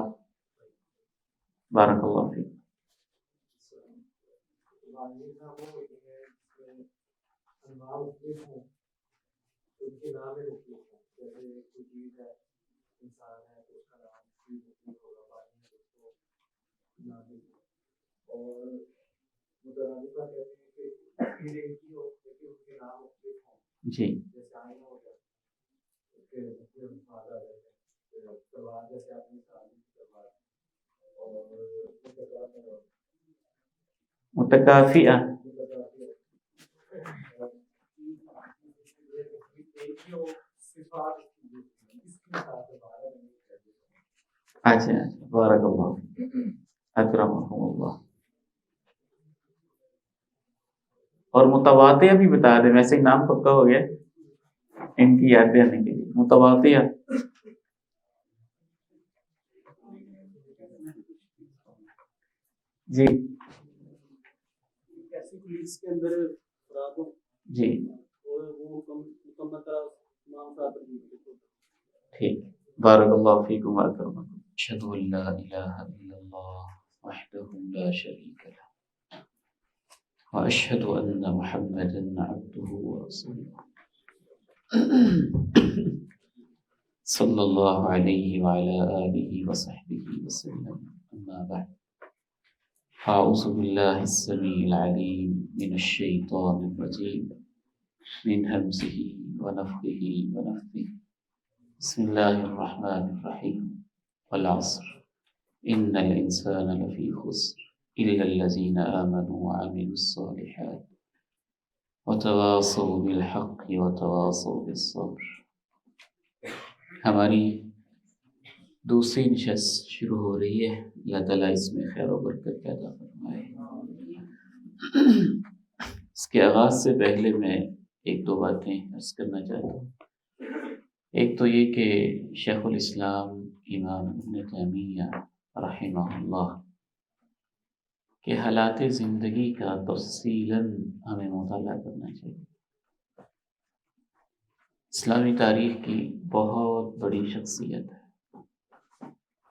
بارک اللہ فیکم. جی متکافئہ. اچھا بارک اللہ اکرمکم اللہ. اور متواتیہ بھی بتا دیں، ویسے ہی نام پکا ہو گیا ان کی یاد دلانے کے لیے. متواتیہ جی جی ٹھیک. بارک اللہ فیکم واکرمکم. اشہد ان لا الہ الا اللہ وحدہ لا شریک لہ واشہد ان محمدا عبدہ ورسولہ صلی اللہ علیہ وعلی آلہ وصحبہ وسلم. اما بعد اعوذ باللہ السمیع العلیم من الشیطان الرجیم من ہمزہ ونفخہ ونفثہ. بسم اللہ الرحمن الرحیم. والعصر ان الانسان لفی خسر الا الذین آمنوا وعملوا الصالحات وتواصوا بالحق وتواصوا بالصبر. ہماری دوسری نشست شروع ہو رہی ہے. اللہ تعالیٰ اس میں خیر و برکت پیدا فرمائے. اس کے آغاز سے پہلے میں ایک دو باتیں عرض کرنا چاہتا ہوں. ایک تو یہ کہ شیخ الاسلام امام ابن تیمیہ رحمہ اللہ کے حالات زندگی کا تفصیلاً ہمیں مطالعہ کرنا چاہیے. اسلامی تاریخ کی بہت بڑی شخصیت ہے،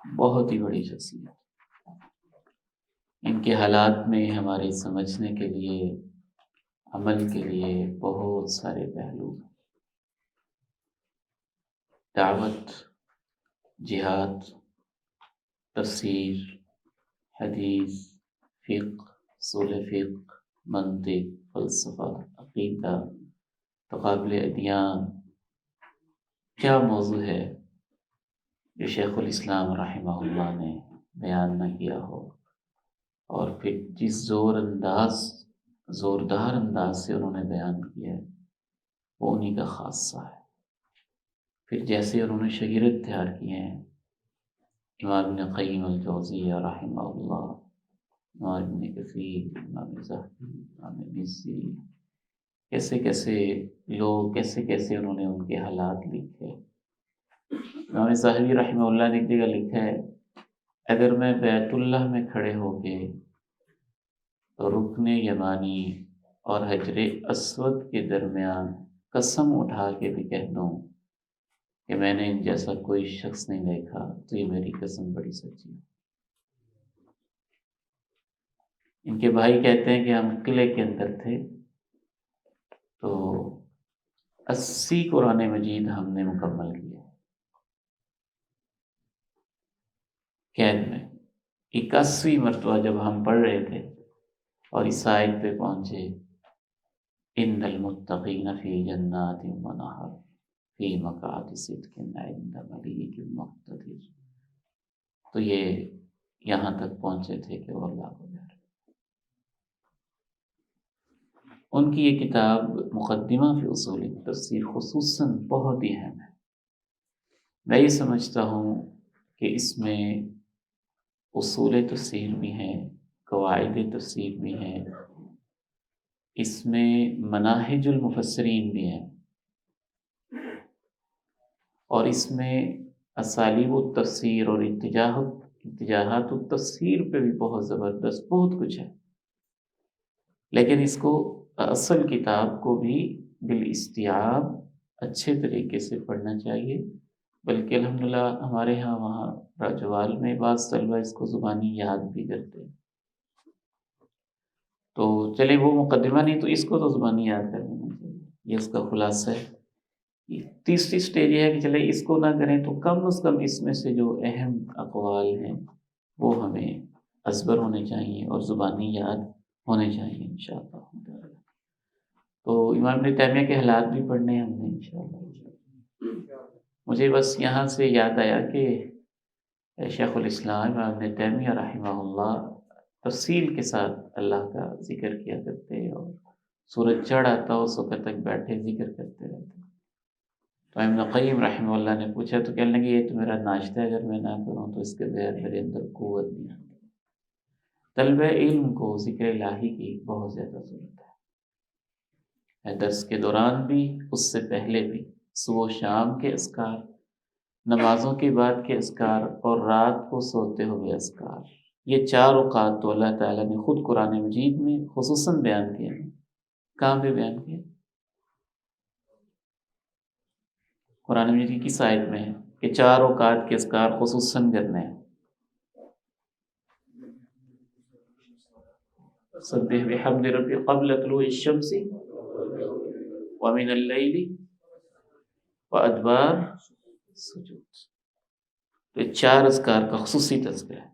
بہت ہی بڑی شخصیت. ان کے حالات میں ہمارے سمجھنے کے لیے، عمل کے لیے بہت سارے پہلو ہیں. دعوت، جہاد، تفسیر، حدیث، فقہ، اصول فقہ، منطق، فلسفہ، عقیدہ، تقابل ادیان. کیا موضوع ہے جو شیخ الاسلام رحمہ اللہ نے بیان نہ کیا ہو، اور پھر جس زوردار انداز سے انہوں نے بیان کیا ہے وہ انہی کا خاصہ ہے. پھر جیسے انہوں نے شگرد تیار کیے ہیں، امام ابن قیم الجوزیہ رحمہ اللہ، امام ابن کثیر، امام زاہدی، امام مزی، کیسے کیسے لوگ، کیسے کیسے انہوں نے ان کے حالات لکھے. امام زاہدی رحمہ اللہ نے ایک جگہ لکھا ہے، اگر میں بیت اللہ میں کھڑے ہو کے رکن یمانی اور حجر اسود کے درمیان قسم اٹھا کے بھی کہہ دوں کہ میں نے ان جیسا کوئی شخص نہیں دیکھا تو یہ میری قسم بڑی سچی ہے. ان کے بھائی کہتے ہیں کہ ہم قلعے کے اندر تھے تو 80 قرآن مجید ہم نے مکمل کیا قید میں. 81ویں مرتبہ جب ہم پڑھ رہے تھے اور اس آیت پہ پہنچے، ان المتقین فی جنات و نہر فی مقعد صدق عند ملیک مقتدر، تو یہ یہاں تک پہنچے تھے کہ وہ اللہ کو جا رہے. ان کی یہ کتاب مقدمہ فی اصول تفسیر خصوصاً بہت ہی اہم ہے. میں یہ سمجھتا ہوں کہ اس میں اصول تفسیر بھی ہیں، قواعد تفسیر بھی ہیں، اس میں مناہج المفسرین بھی ہیں، اور اس میں اسالیب التفسیر اور اتجاہات التفسیر پہ بھی بہت زبردست بہت کچھ ہے. لیکن اس کو اصل کتاب کو بھی بالاستیعاب اچھے طریقے سے پڑھنا چاہیے. بلکہ الحمدللہ ہمارے ہاں وہاں راجوال میں بعض طلبہ اس کو زبانی یاد بھی کرتے ہیں. تو چلے وہ مقدمہ نہیں تو اس کو تو زبانی یاد کر لینا چاہیے. یہ اس کا خلاصہ ہے. تیسری سٹیج یہ ہے کہ چلے اس کو نہ کریں تو کم از کم اس میں سے جو اہم اقوال ہیں وہ ہمیں ازبر ہونے چاہیے اور زبانی یاد ہونے چاہیے انشاءاللہ. تو امام ابن تیمیہ کے حالات بھی پڑھنے ہم نے انشاءاللہ. مجھے بس یہاں سے یاد آیا کہ شیخ الاسلام امام ابن تیمیہ رحمہ اللہ تفصیل کے ساتھ اللہ کا ذکر کیا کرتے اور سورج چڑھ آتا اس وقت تک بیٹھے ذکر کرتے رہتے. تو ابن قیم رحمہ اللہ نے پوچھا تو کہنے لگے یہ تو میرا ناشتہ ہے، اگر میں نہ کروں تو اس کے بغیر میرے اندر قوت نہیں آتی. طلب علم کو ذکر الہی کی بہت زیادہ ضرورت ہے، درس کے دوران بھی، اس سے پہلے بھی، صبح و شام کے اذکار، نمازوں کے بعد کے اذکار اور رات کو سوتے ہوئے اذکار. یہ 4 اوقات تو اللہ تعالیٰ نے خود قرآن مجید میں خصوصاً بیان کیے ہیں. کہاں پہ بیان کیے؟ قرآن مجید کی کس آیت میں ہے کہ 4 اوقات کے اذکار خصوصاً کرنے ہیں؟ سبح بحمد ربی قبل طلوع الشمس ومن اللیل وادبار سجود. تو یہ 4 اذکار کا خصوصی تذکرہ ہے،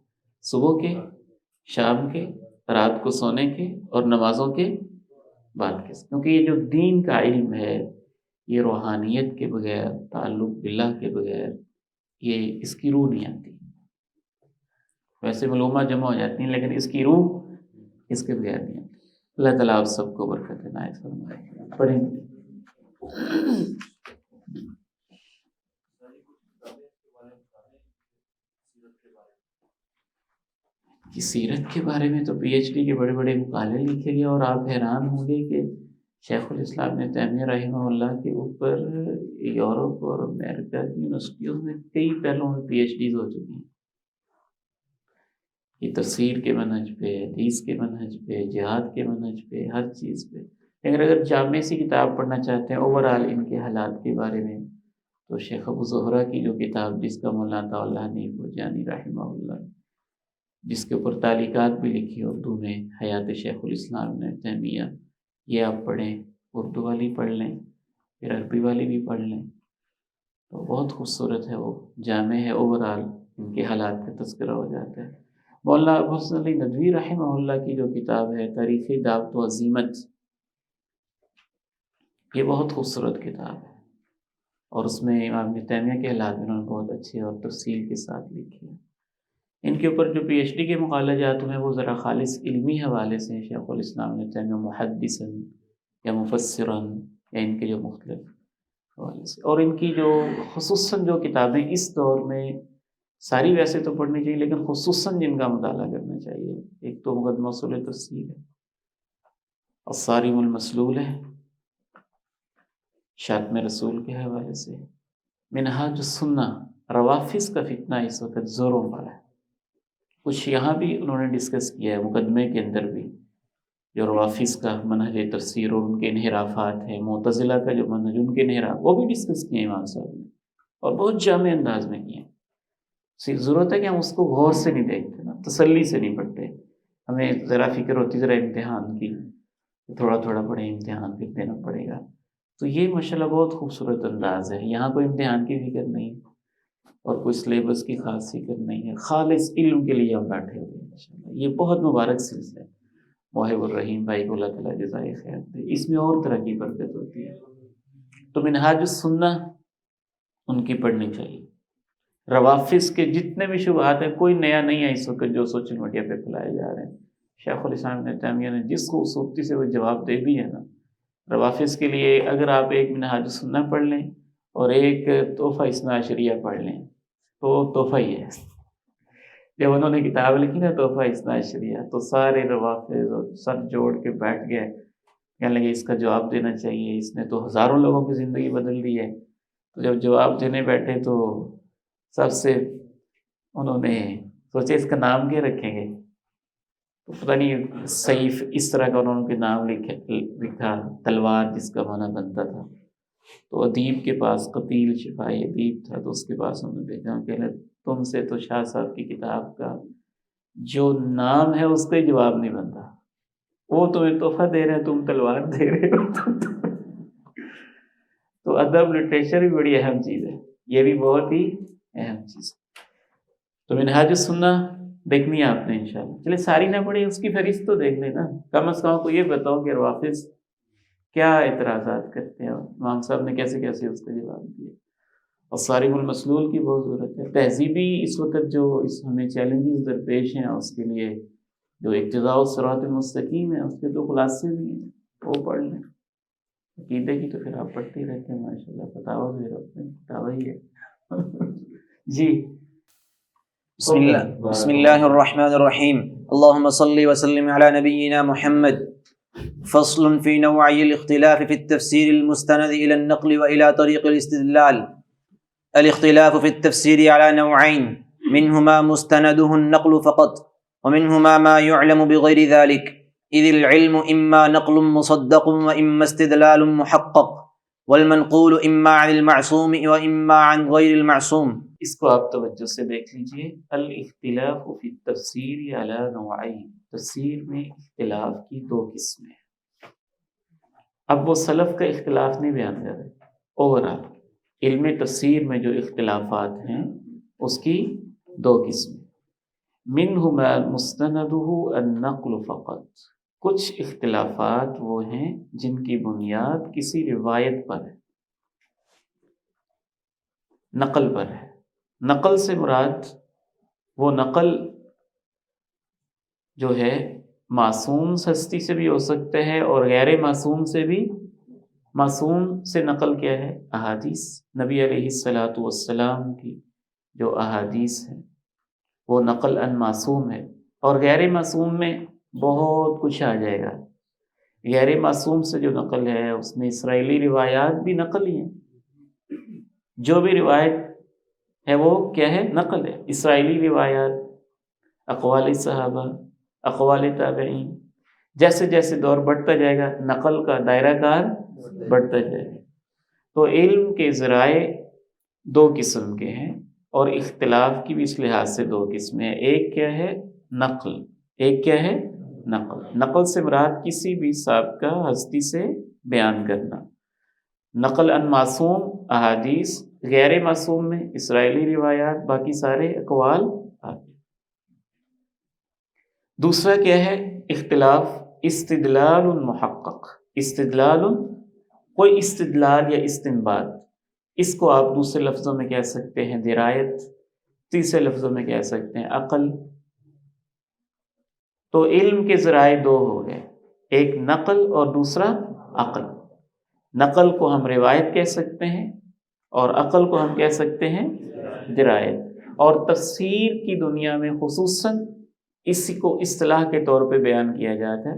صبح کے، شام کے، رات کو سونے کے اور نمازوں کے بعد کے. کیونکہ یہ جو دین کا علم ہے یہ روحانیت کے بغیر، تعلق باللہ کے بغیر یہ اس کی روح نہیں آتی. ویسے معلومات جمع ہو جاتی ہیں لیکن اس کی روح اس کے بغیر نہیں آتی. اللہ تعالیٰ آپ سب کو برکت عنایت فرمائے. پڑھیں گے کہ سیرت کے بارے میں تو پی ایچ ڈی کے بڑے بڑے مقالے لکھے گئے اور آپ حیران ہوں گے کہ شیخ الاسلام ابن تیمیہ رحمہ اللہ کے اوپر یورپ اور امریکہ کی یونیورسٹیوں میں کئی پہلوؤں میں پی ایچ ڈیز ہو چکی ہیں. یہ تفسیر کے منہج پہ، حدیث کے منہج پہ، جہاد کے منہج پہ، ہر چیز پہ. لیکن اگر جامع سی کتاب پڑھنا چاہتے ہیں اوورآل ان کے حالات کے بارے میں تو شیخ ابو زہرہ کی جو کتاب جس کا مولانا اللہ حنیف جانی رحمہ اللہ جس کے اوپر تعلیقات بھی لکھی اردو میں، حیات شیخ الاسلام ابن تیمیہ، یہ آپ پڑھیں. اردو والی پڑھ لیں پھر عربی والی بھی پڑھ لیں تو بہت خوبصورت ہے، وہ جامع ہے، اوورآل ان کے حالات کا تذکرہ ہو جاتا ہے. مولانا ابو حسن علی ندوی رحمہ اللہ کی جو کتاب ہے تاریخ دعوت و عزیمت، یہ بہت خوبصورت کتاب ہے اور اس میں امام ابن تیمیہ کے حالات انہوں نے بہت اچھے اور تفصیل کے ساتھ لکھے ہیں. ان کے اوپر جو پی ایچ ڈی کے مقالہ جات ہیں وہ ذرا خالص علمی حوالے سے ہیں. شیخ الاسلام ابن تیمیہ محدثاً یا مفسراً یا ان کے جو مختلف حوالے سے، اور ان کی جو خصوصاً جو کتابیں اس دور میں ساری ویسے تو پڑھنی چاہیے لیکن خصوصاً جن کا مطالعہ کرنا چاہیے، ایک تو مقدمہ اصول تفسیر ہے، الصارم المسلول ہے شاتم رسول کے حوالے سے، منہاج السنہ، روافظ کا فتنہ اس وقت زوروں پر ہے. کچھ یہاں بھی انہوں نے ڈسکس کیا ہے مقدمے کے اندر بھی، جو روافظ کا منہج تفسیر اور ان کے انحرافات ہیں، معتزلہ کا جو منہج ان کے انحراف، وہ بھی ڈسکس کیے امام صاحب نے اور بہت جامع انداز میں کیے. صرف ضرورت ہے کہ ہم اس کو غور سے نہیں دیکھتے نا، تسلی سے نہیں پڑھتے. ہمیں ذرا فکر ہوتی ذرا امتحان کی، تھوڑا تھوڑا پڑھیں، امتحان پھر دینا پڑے گا. تو یہ ماشاءاللہ بہت خوبصورت انداز ہے. یہاں کوئی امتحان کی فکر نہیں اور کوئی سلیبس کی خاص فکر نہیں ہے، خالص علم کے لیے ہم بیٹھے ہوئے ہیں ماشاءاللہ. یہ بہت مبارک سلسلہ ہے. موہب الرحیم بھائی کو اللہ تعالیٰ جزائے خیر دے، اس میں اور طرح کی برکت ہوتی ہے. تو منہاج السنہ ان کی پڑھنی چاہیے. روافظ کے جتنے بھی شبہات ہیں کوئی نیا نہیں ہے اس وقت جو سوشل میڈیا پہ پھیلائے جا رہے ہیں. شیخ الاسلام ابن تیمیہ نے جس خوبصورتی سے وہ جواب دے دی ہے نا روافظ کے لیے، اگر آپ ایک منہاج السنہ پڑھ لیں اور ایک تحفہ اثنا عشریہ پڑھ لیں تو تحفہ ہی ہے. جب انہوں نے کتاب لکھی نا تحفہ اثنا عشریہ تو سارے روافض سر جوڑ کے بیٹھ گئے، کہنے لگے اس کا جواب دینا چاہیے، اس نے تو ہزاروں لوگوں کی زندگی بدل دی ہے. تو جب جواب دینے بیٹھے تو سب سے انہوں نے سوچے اس کا نام کیا رکھیں گے، تو پتہ نہیں سیف اس طرح کا انہوں نے نام لکھا، تلوار جس کا معنی بنتا تھا. تو ادیب کے پاس، قتیل شفائی ادیب تھا، تو اس کے پاس انہوں نے بھیجا کہ تم سے تو شاہ صاحب کی کتاب کا جو نام ہے اس کا ہی جواب نہیں بنتا، وہ تمہیں تحفہ دے رہے ہیں، تم تلوار دے رہے ہو. تو ادب لٹریچر بھی بڑی اہم چیز ہے، یہ بھی بہت ہی اہم چیز ہے. تو منہاج السنہ دیکھنی ہے آپ نے انشاءاللہ. چلے ساری نہ پڑھی، اس کی فہرست تو دیکھ لینا، کم از کم کو یہ بتاؤ کہ روافض کیا اعتراضات کرتے ہیں، امام صاحب نے کیسے کیسے اس کا جواب دیا. اور صارم المسلول کی بہت ضرورت ہے. تہذیبی اس وقت جو ہمیں چیلنجز درپیش ہیں، اس کے لیے جو اقتداء الصراط المستقیم ہے، اس کے تو خلاصے بھی ہیں، وہ پڑھ لیں. عقیدے کی تو پھر آپ پڑھتے ہی رہتے ہیں ماشاءاللہ، فتاویٰ بھی رکھتے ہیں، فتاویٰ ہی ہے. جی بسم اللہ الرحمن الرحیم. اللهم صل وسلم على نبينا محمد. فصل في نوعي الاختلاف في التفسير المستند إلى النقل وإلى طريق الاستدلال. الاختلاف في التفسير على نوعين، منهما مستنده النقل فقط، ومنهما ما يعلم بغير ذلك، إذ العلم إما نقل مصدق وإما استدلال محقق، والمنقول إما عن المعصوم وإما عن غير المعصوم. اس کو آپ توجہ سے دیکھ لیجئے. الاختلاف فی التفسیر علی نوعین، تفسیر میں اختلاف کی دو قسمیں. اب وہ سلف کا اختلاف نہیں بیان کر رہے، اوورآل علم تفسیر میں جو اختلافات ہیں اس کی دو قسمیں. منہما مستندہ النقل فقط، کچھ اختلافات وہ ہیں جن کی بنیاد کسی روایت پر ہے، نقل پر ہے. نقل سے مراد وہ نقل جو ہے معصوم ہستی سے بھی ہو سکتا ہے اور غیر معصوم سے بھی. معصوم سے نقل کیا ہے؟ احادیث، نبی علیہ الصلاۃ والسلام کی جو احادیث ہیں وہ نقل عن معصوم ہے. اور غیر معصوم میں بہت کچھ آ جائے گا. غیر معصوم سے جو نقل ہے اس میں اسرائیلی روایات بھی نقل ہی ہیں. جو بھی روایت ہے وہ کیا ہے؟ نقل ہے. اسرائیلی روایات، اقوال صحابہ، اقوال تابعین، جیسے جیسے دور بڑھتا جائے گا نقل کا دائرہ کار بڑھتا جائے گا. تو علم کے ذرائع دو قسم کے ہیں اور اختلاف کی بھی اس لحاظ سے دو قسمیں ہیں. ایک کیا ہے؟ نقل. ایک کیا ہے؟ نقل. نقل سے مراد کسی بھی سابقہ ہستی سے بیان کرنا. نقل عن معصوم احادیث، غیر معصوم میں اسرائیلی روایات، باقی سارے اقوال آتے. دوسرا کیا ہے؟ اختلاف استدلال محقق. استدلال، کوئی استدلال یا استنباط، اس کو آپ دوسرے لفظوں میں کہہ سکتے ہیں درایت، تیسرے لفظوں میں کہہ سکتے ہیں عقل. تو علم کے ذرائع دو ہو گئے، ایک نقل اور دوسرا عقل. نقل کو ہم روایت کہہ سکتے ہیں اور عقل کو ہم کہہ سکتے ہیں درایت. اور تفسیر کی دنیا میں خصوصاً اسی کو اصطلاح کے طور پہ بیان کیا جاتا ہے،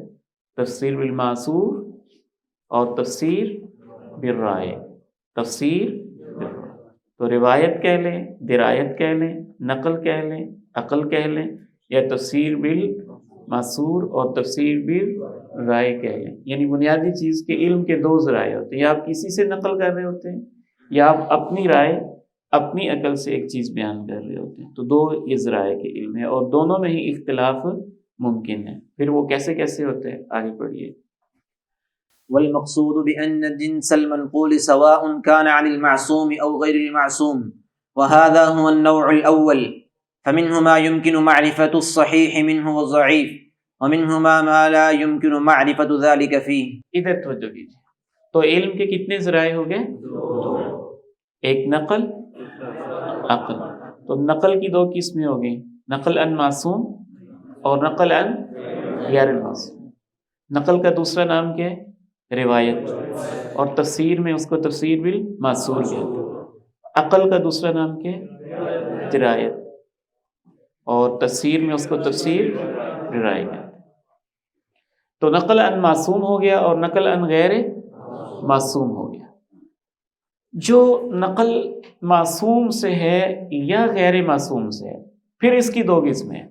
تفسیر بالمعصور اور تفسیر بالرائے. تفسیر بالرائے، تو روایت کہہ لیں، درایت کہہ لیں، نقل کہہ لیں، عقل کہہ لیں، یا تفسیر بالمعصور اور تفسیر بالرائے کہہ لیں. یعنی بنیادی چیز کے علم کے دو ذرائع ہوتے ہیں، یا آپ کسی سے نقل کر رہے ہوتے ہیں یا آپ اپنی رائے، اپنی عقل سے ایک چیز بیان کر رہے ہوتے ہیں. تو دو یہ ذرائع کے علم ہے اور دونوں میں ہی اختلاف ممکن ہے. پھر وہ کیسے کیسے ہوتے ہیں آگے پڑھیے. والمقصود بأن جنس المنقول سواء كان عن المعصوم أو غير المعصوم، وهذا هو النوع الأول. فمنه ما يمكن معرفة الصحيح منه والضعيف، ومنهما ما لا يمكن معرفة ذلك فيه. ادھر توجہ کیجیے. تو علم کے کتنے ذرائع ہو گئے؟ دو. ایک نقل، عقل. تو نقل کی دو قسمیں ہو گئی، نقل عن معصوم اور نقل عن غیر المعصوم. نقل کا دوسرا نام کیا ہے؟ روایت. اور تفسیر میں اس کو تفسیر بالمعصور کہتے ہیں. عقل کا دوسرا نام کیا ہے؟ درایت، اور تفسیر میں اس کو تفسیر ڈرائے گا۔ تو نقل عن معصوم ہو گیا اور نقل عن غیر معصوم ہو گیا۔ جو نقل معصوم سے ہے یا غیر معصوم سے ہے، پھر اس کی دو قسمیں ہیں۔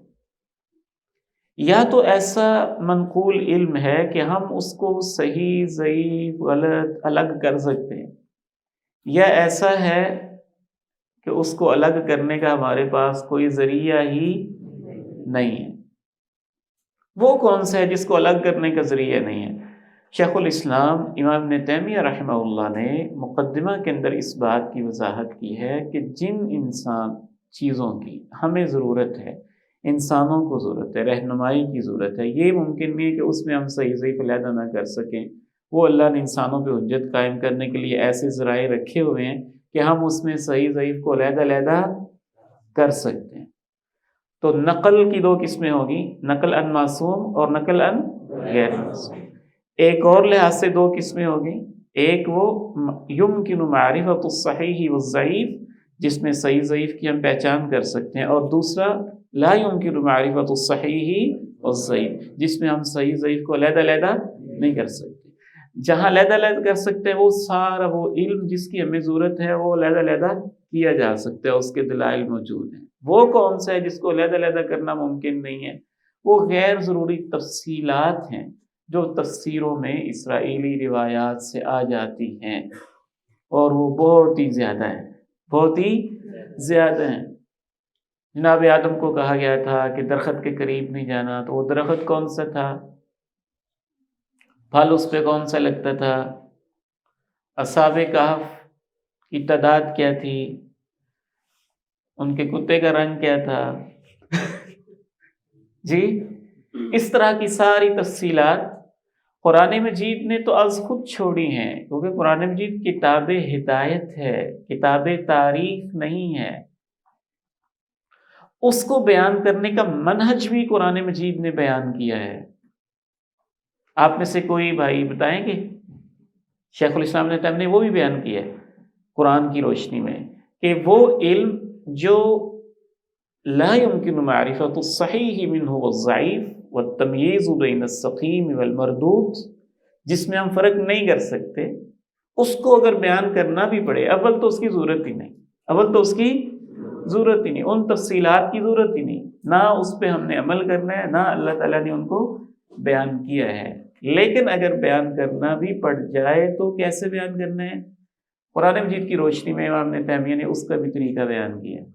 یا تو ایسا منقول علم ہے کہ ہم اس کو صحیح ضعیف غلط الگ کر سکتے ہیں، یا ایسا ہے کہ اس کو الگ کرنے کا ہمارے پاس کوئی ذریعہ ہی نہیں ہے۔ وہ کون سا ہے جس کو الگ کرنے کا ذریعہ نہیں ہے؟ شیخ الاسلام امام ابن تیمیہ رحمہ اللہ نے مقدمہ کے اندر اس بات کی وضاحت کی ہے کہ جن انسان چیزوں کی ہمیں ضرورت ہے، انسانوں کو ضرورت ہے، رہنمائی کی ضرورت ہے، یہ ممکن نہیں ہے کہ اس میں ہم صحیح ضعیف علیحدہ نہ کر سکیں۔ وہ اللہ نے انسانوں پہ حجت قائم کرنے کے لیے ایسے ذرائع رکھے ہوئے ہیں کہ ہم اس میں صحیح ضعیف کو علیحدہ علیحدہ کر سکتے ہیں۔ تو نقل کی دو قسمیں ہوگی، نقل عن معصوم اور نقل عن غیر معصوم۔ ایک اور لحاظ سے دو قسمیں ہوگی، ایک وہ یمکن معرفت الصحیح والضعیف جس میں صحیح ضعیف کی ہم پہچان کر سکتے ہیں، اور دوسرا لا یمکن معرفت الصحیح والضعیف جس میں ہم صحیح ضعیف کو علیحدہ علیحدہ نہیں کر سکتے۔ جہاں علیحدہ علیحدہ کر سکتے ہیں وہ سارا وہ علم جس کی ہمیں ضرورت ہے وہ علیحدہ علیحدہ کیا جا سکتا ہے، اس کے دلائل موجود ہیں۔ وہ کون سا ہے جس کو علیحدہ علیحدہ کرنا ممکن نہیں ہے؟ وہ غیر ضروری تفصیلات ہیں جو تفسیروں میں اسرائیلی روایات سے آ جاتی ہیں، اور وہ بہت ہی زیادہ ہیں، بہت ہی زیادہ ہیں۔ جناب آدم کو کہا گیا تھا کہ درخت کے قریب نہیں جانا، تو وہ درخت کون سا تھا؟ پھل اس پہ کون سا لگتا تھا؟ اصحاب کہف کی تعداد کیا تھی؟ ان کے کتے کا رنگ کیا تھا؟ جی، اس طرح کی ساری تفصیلات قرآن مجید نے تو از خود چھوڑی ہیں، کیونکہ قرآن مجید کتاب ہدایت ہے، کتاب تاریخ نہیں ہے۔ اس کو بیان کرنے کا منہج بھی قرآن مجید نے بیان کیا ہے۔ آپ میں سے کوئی بھائی بتائیں گے؟ شیخ الاسلام نے تیمیہ نے وہ بھی بیان کیا ہے قرآن کی روشنی میں کہ وہ علم جو لا يمكن معرفة الصحيح منه والضعيف والتمييز بين السقيم والمردود، جس میں ہم فرق نہیں کر سکتے، اس کو اگر بیان کرنا بھی پڑے، اول تو اس کی ضرورت ہی نہیں، اول تو اس کی ضرورت ہی نہیں، ان تفصیلات کی ضرورت ہی نہیں، نہ اس پہ ہم نے عمل کرنا ہے، نہ اللہ تعالیٰ نے ان کو بیان کیا ہے۔ لیکن اگر بیان کرنا بھی پڑ جائے تو کیسے بیان کرنا ہے؟ قرآن مجید کی روشنی میں امام ابن تیمیہ نے اس کا بھی طریقہ بیان کیا ہے۔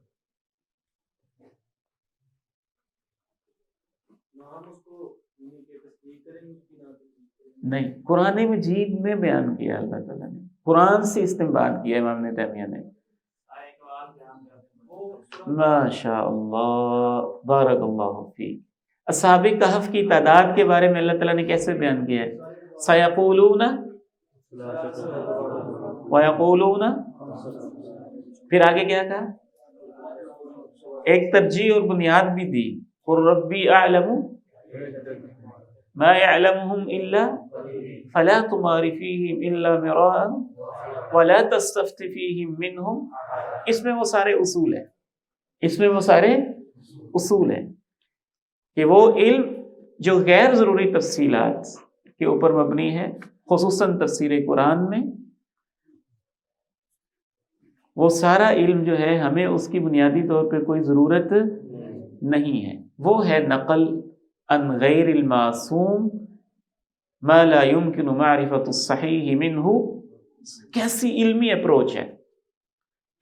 نہیں، قرآن مجید میں بیان کیا اللہ تعالیٰ نے، قرآن سے استنباط کیا امام ابن تیمیہ نے۔ ماشاء اللہ، بارک اللہ فیک۔ اصحاب کہف کی تعداد کے بارے میں اللہ تعالیٰ نے کیسے بیان کیا ہے؟ سیقولون ویقولون، پھر آگے کیا کہا؟ ایک ترجیح اور بنیاد بھی دی، قل ربی اعلم ما يعلمهم الا فلا تمار فيهم الا مراء ولا تستفت فيهم منهم۔ اس میں وہ سارے اصول ہیں، اس میں وہ سارے اصول ہیں کہ وہ علم جو غیر ضروری تفصیلات کے اوپر مبنی ہے، خصوصاً تفسیر قرآن میں، وہ سارا علم جو ہے ہمیں اس کی بنیادی طور پہ کوئی ضرورت نہیں ہے۔ وہ ہے نقل عن غیر المعصوم ما لا يمكن معرفت الصحیح منہ۔ کیسی علمی اپروچ ہے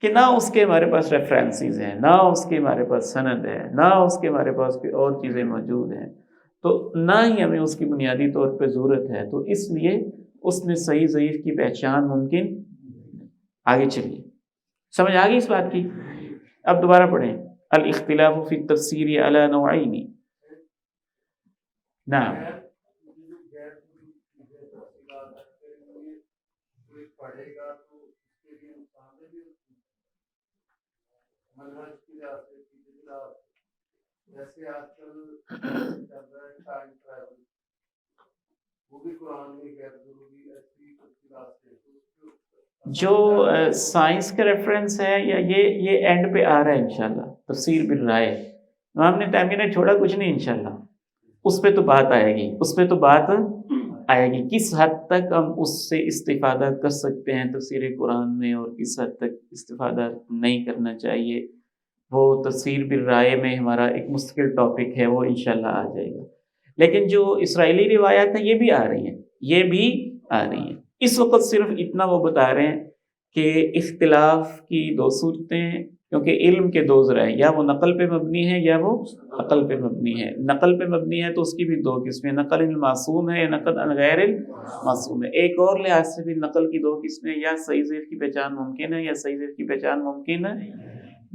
کہ نہ اس کے ہمارے پاس ریفرنسز ہیں، نہ اس کے ہمارے پاس سند ہے، نہ اس کے ہمارے پاس کوئی اور چیزیں موجود ہیں، تو نہ ہی ہمیں اس کی بنیادی طور پہ ضرورت ہے، تو اس لیے اس میں صحیح ضعیف کی پہچان ممکن۔ آگے چلیے، سمجھ آ گئی اس بات کی؟ اب دوبارہ پڑھیں، الاختلاف فی التفسیر علی نوعین۔ نعم، جیسے آج کل چل رہا ہے ٹائم ٹریول، وہ بھی قرآن میں غیر ضروری ایسی تفصیلات ہے، جو سائنس کا ریفرنس ہے یا یہ اینڈ پہ آ رہا ہے انشاءاللہ، تفسیر بالرائے امام ابن تیمیہ نے چھوڑا کچھ نہیں انشاءاللہ، اس پہ تو بات آئے گی کس حد تک ہم اس سے استفادہ کر سکتے ہیں تفسیر قرآن میں اور کس حد تک استفادہ نہیں کرنا چاہیے، وہ تفسیر بالرائے میں ہمارا ایک مستقل ٹاپک ہے، وہ انشاءاللہ آ جائے گا۔ لیکن جو اسرائیلی روایات ہیں یہ بھی آ رہی ہیں۔ اس وقت صرف اتنا وہ بتا رہے ہیں کہ اختلاف کی دو صورتیں، کیونکہ علم کے دو ذرائع، یا وہ نقل پہ مبنی ہے یا وہ عقل پہ مبنی ہے۔ نقل پہ مبنی ہے تو اس کی بھی دو قسمیں، نقل المعصوم ہے یا نقل عن غیر المعصوم ہے۔ ایک اور لحاظ سے بھی نقل کی دو قسمیں، یا صحیح ضعیف کی پہچان ممکن ہے یا صحیح ضعیف کی پہچان ممکن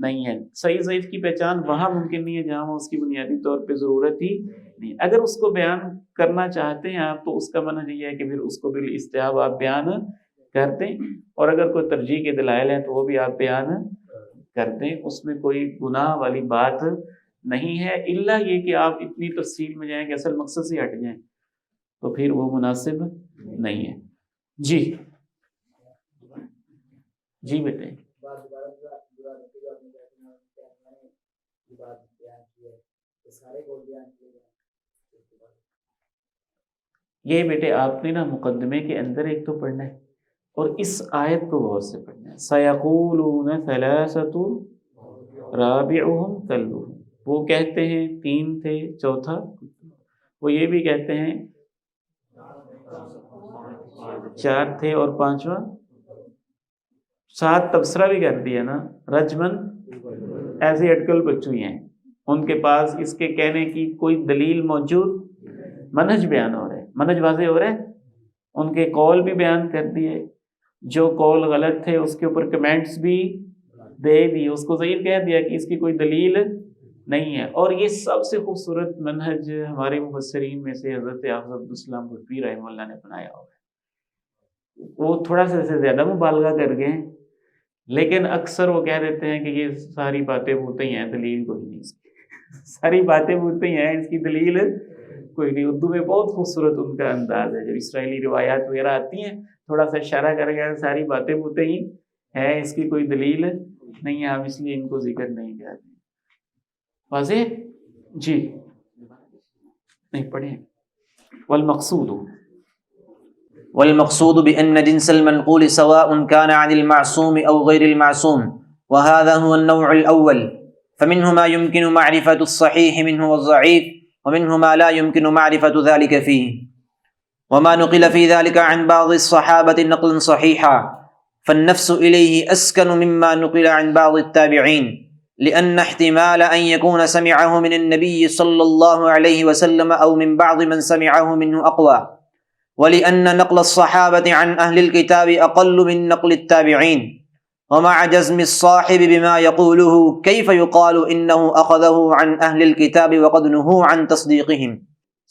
نہیں ہے۔ صحیح ضعیف کی پہچان وہاں ممکن نہیں ہے جہاں اس کی بنیادی طور پہ ضرورت ہی نہیں۔ اگر اس کو بیان کرنا چاہتے ہیں آپ تو اس کا منہج یہ ہے کہ پھر اس کو بالاستحباب آپ بیان کر دیں، اور اگر کوئی ترجیح کے دلائل ہیں تو وہ بھی آپ بیان کر دیں، اس میں کوئی گناہ والی بات نہیں ہے، الا یہ کہ آپ اتنی تفصیل میں جائیں کہ اصل مقصد سے ہٹ جائیں تو پھر وہ مناسب نہیں ہے۔ جی بیٹے، یہ بیٹے آپ نے نا مقدمے کے اندر ایک تو پڑھنا ہے اور اس آیت کو غور سے پڑھنا ہے۔ سَيَقُولُونَ ثَلَاثَةٌ رَابِعُهُمْ كَلْبُهُمْ، وہ کہتے ہیں تین تھے چوتھا، وہ یہ بھی کہتے ہیں چار تھے اور پانچواں، سات تبصرہ بھی کر دیا نا، رجمن ایسے اٹکل بچوئی ہیں، ان کے پاس اس کے کہنے کی کوئی دلیل موجود، منہج بیان ہو رہا ہے، منہج واضح ہو رہا ہے، ان کے قول بھی بیان کر دیے، جو قول غلط تھے اس کے اوپر کمنٹس بھی دے دیے، اس کو ضعیف کہہ دیا کہ اس کی کوئی دلیل نہیں ہے۔ اور یہ سب سے خوبصورت منہج ہمارے مفسرین میں سے حضرت حافظ عبدالسلام بھٹوی رحمہ اللہ نے اپنایا ہوا ہے۔ وہ تھوڑا سا سے زیادہ مبالغہ کر گئے ہیں، لیکن اکثر وہ کہہ دیتے ہیں کہ یہ ساری باتیں بوتے ہی ہیں، دلیل کوئی نہیں اس کی، ساری باتیں بوتے ہی ہیں، اس کی دلیل کوئی نہیں۔ اردو میں بہت خوبصورت ان کا انداز ہے، جب اسرائیلی روایات وغیرہ آتی ہیں تھوڑا سا اشارہ کر گیا، ساری باتیں بوتے ہی ہیں، اس کی کوئی دلیل نہیں ہے، ہم اس لیے ان کو ذکر نہیں کرتے۔ واضح؟ جی نہیں پڑھیں۔ والمقصود بأن جنس المنقول سواء كان عن المعصوم أو غير المعصوم، وهذا هو النوع الأول، فمنه ما يمكن معرفة الصحيح منه والضعيف، ومنه ما لا يمكن معرفة ذلك فيه، وما نقل في ذلك عن بعض الصحابة نقلا صحيحا فالنفس إليه أسكن مما نقل عن بعض التابعين، لأن احتمال أن يكون سمعه من النبي صلى الله عليه وسلم أو من بعض من سمعه منه أقوى، ولأن نقل الصحابة عن أهل الكتاب أقل من نقل التابعين، ومع جزم الصاحب بما يقوله كيف يقال إنه أخذه عن أهل الكتاب وقد نهوا عن تصديقهم۔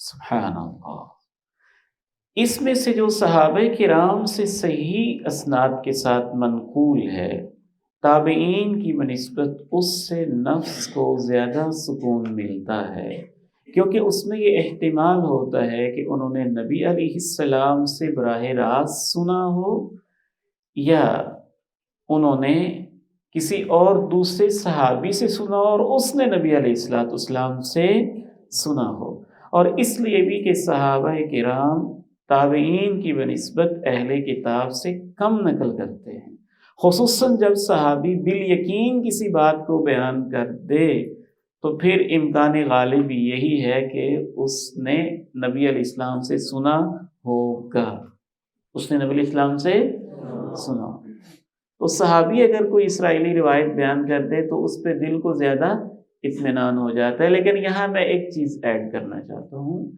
سبحان اللہ۔ اس میں سے جو صحابہ کرام سے صحیح اسناد کے ساتھ منقول ہے، تابعین کی بنسبت اس سے نفس کو زیادہ سکون ملتا ہے، کیونکہ اس میں یہ احتمال ہوتا ہے کہ انہوں نے نبی علیہ السلام سے براہ راست سنا ہو، یا انہوں نے کسی اور دوسرے صحابی سے سنا ہو اور اس نے نبی علیہ السلام سے سنا ہو۔ اور اس لیے بھی کہ صحابہ کرام تابعین کی بنسبت اہل کتاب سے کم نقل کرتے ہیں، خصوصاً جب صحابی بالیقین کسی بات کو بیان کر دے تو پھر امکان غالب یہی ہے کہ اس نے نبی علیہ السلام سے سنا ہوگا، اس نے نبی علیہ السلام سے سنا ہوگا۔ تو صحابی اگر کوئی اسرائیلی روایت بیان کر دے تو اس پہ دل کو زیادہ اطمینان ہو جاتا ہے۔ لیکن یہاں میں ایک چیز ایڈ کرنا چاہتا ہوں،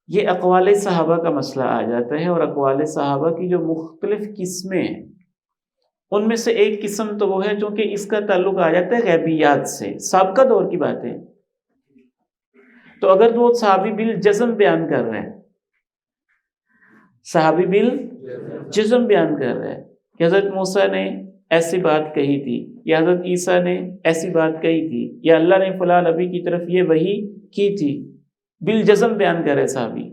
یہ اقوال صحابہ کا مسئلہ آ جاتا ہے، اور اقوال صحابہ کی جو مختلف قسمیں ہیں ان میں سے ایک قسم تو وہ ہے چونکہ اس کا تعلق آ جاتا ہے غیبیات سے، سابقہ دور کی باتیں۔ تو اگر وہ صحابی بالجزم بیان کر رہے ہیں، صحابی بالجزم بیان کر رہے ہیں کہ حضرت موسیٰ نے ایسی بات کہی تھی، یا حضرت عیسیٰ نے ایسی بات کہی تھی، یا اللہ نے فلاں نبی کی طرف یہ وحی کی تھی، بالجزم بیان کر رہے صحابی،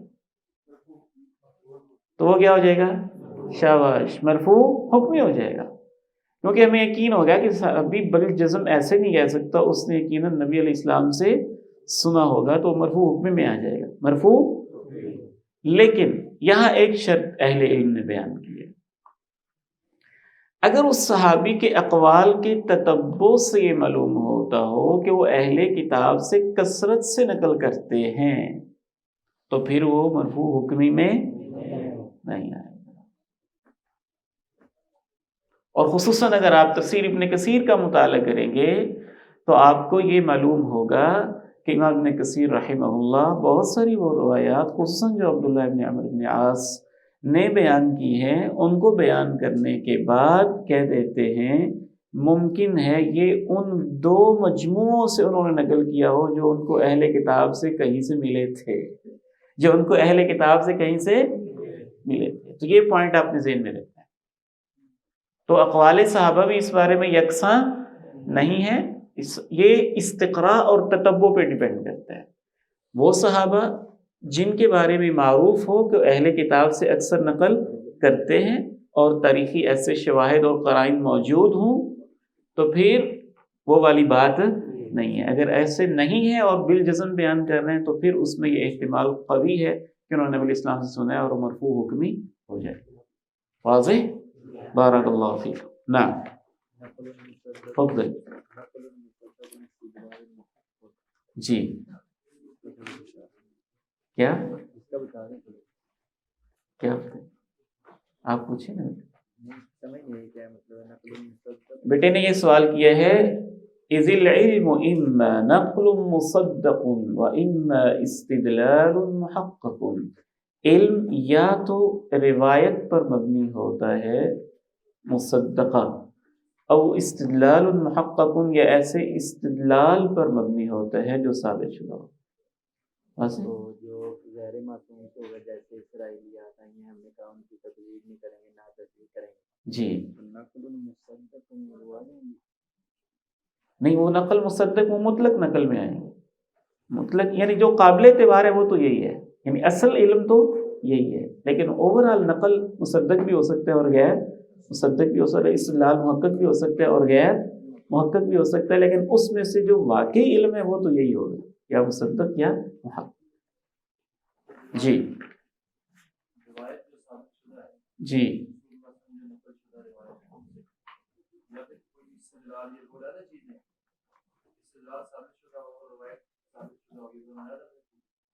تو وہ کیا ہو جائے گا؟ شاباش، مرفوع حکمی ہو جائے گا، کیونکہ ہمیں یقین ہو گیا کہ ابھی بالجزم ایسے نہیں کہہ سکتا، اس نے یقیناً نبی علیہ السلام سے سنا ہوگا، تو مرفوع حکمی میں آ جائے گا، مرفوع۔ لیکن یہاں ایک شرط اہل علم نے بیان کی ہے، اگر اس صحابی کے اقوال کے تتبع سے یہ معلوم ہوتا ہو کہ وہ اہل کتاب سے کثرت سے نقل کرتے ہیں، تو پھر وہ مرفوع حکمی میں نہیں آئے گا۔ اور خصوصاً اگر آپ تفسیر ابن کثیر کا مطالعہ کریں گے تو آپ کو یہ معلوم ہوگا کہ امام ابن کثیر رحمہ اللہ بہت ساری وہ روایات خصوصاً جو عبداللہ ابن عمرو بن عاص نے بیان کی ہیں، ان کو بیان کرنے کے بعد کہہ دیتے ہیں ممکن ہے یہ ان دو مجموعوں سے انہوں نے نقل کیا ہو جو ان کو اہل کتاب سے کہیں سے ملے تھے، جو ان کو اہل کتاب سے کہیں سے ملے تھے۔ تو یہ پوائنٹ آپ نے ذہن میں رکھنا ہے۔ تو اقوال صحابہ بھی اس بارے میں یکساں نہیں ہے، یہ استقراء اور تتبع پہ ڈیپینڈ کرتا ہے۔ وہ صحابہ جن کے بارے میں معروف ہو کہ اہل کتاب سے اکثر نقل کرتے ہیں اور تاریخی ایسے شواہد اور قرائن موجود ہوں، تو پھر وہ والی بات نہیں ہے۔ اگر ایسے نہیں ہے اور بالجزم بیان کر رہے ہیں تو پھر اس میں یہ احتمال قوی ہے کہ انہوں نے نبی اسلام سے سنا ہے اور مرفوع حکمی ہو جائے۔ واضح؟ بارک اللہ فیک۔ نعم تفضل۔ جی کیا آپ پوچھیں نا بیٹے نے یہ سوال کیا ہے، اذ العلم اما نقل مصدق و اما استدلال محقق، علم یا تو روایت پر مبنی ہوتا ہے مصدقہ، او استدلال محقق یا ایسے استدلال پر مبنی ہوتا ہے جو ثابت شدہ ہو۔ تو جو غیر معصوم ہوگا جیسے اسرائیلیات آئی ہیں، ہم نے کہا ان کی تقلید نہیں کریں گے، نہ تصدیق کریں گے، جی نقل مصدق مروا دیں گے؟ نہیں، وہ نقل مصدق وہ مطلق نقل میں آئیں گے، مطلق یعنی جو قابل اعتبار ہے وہ تو یہی ہے، یعنی اصل علم تو یہی ہے، لیکن اوورآل نقل مصدق بھی ہو سکتا ہے اور غیر مصدق بھی ہو سکتا ہے، استدلال محقق بھی ہو سکتا ہے اور غیر محقق بھی ہو سکتا ہے، لیکن اس میں سے جو واقعی علم ہے وہ تو یہی ہوگا، یا مصدق یا محقق۔ جی جی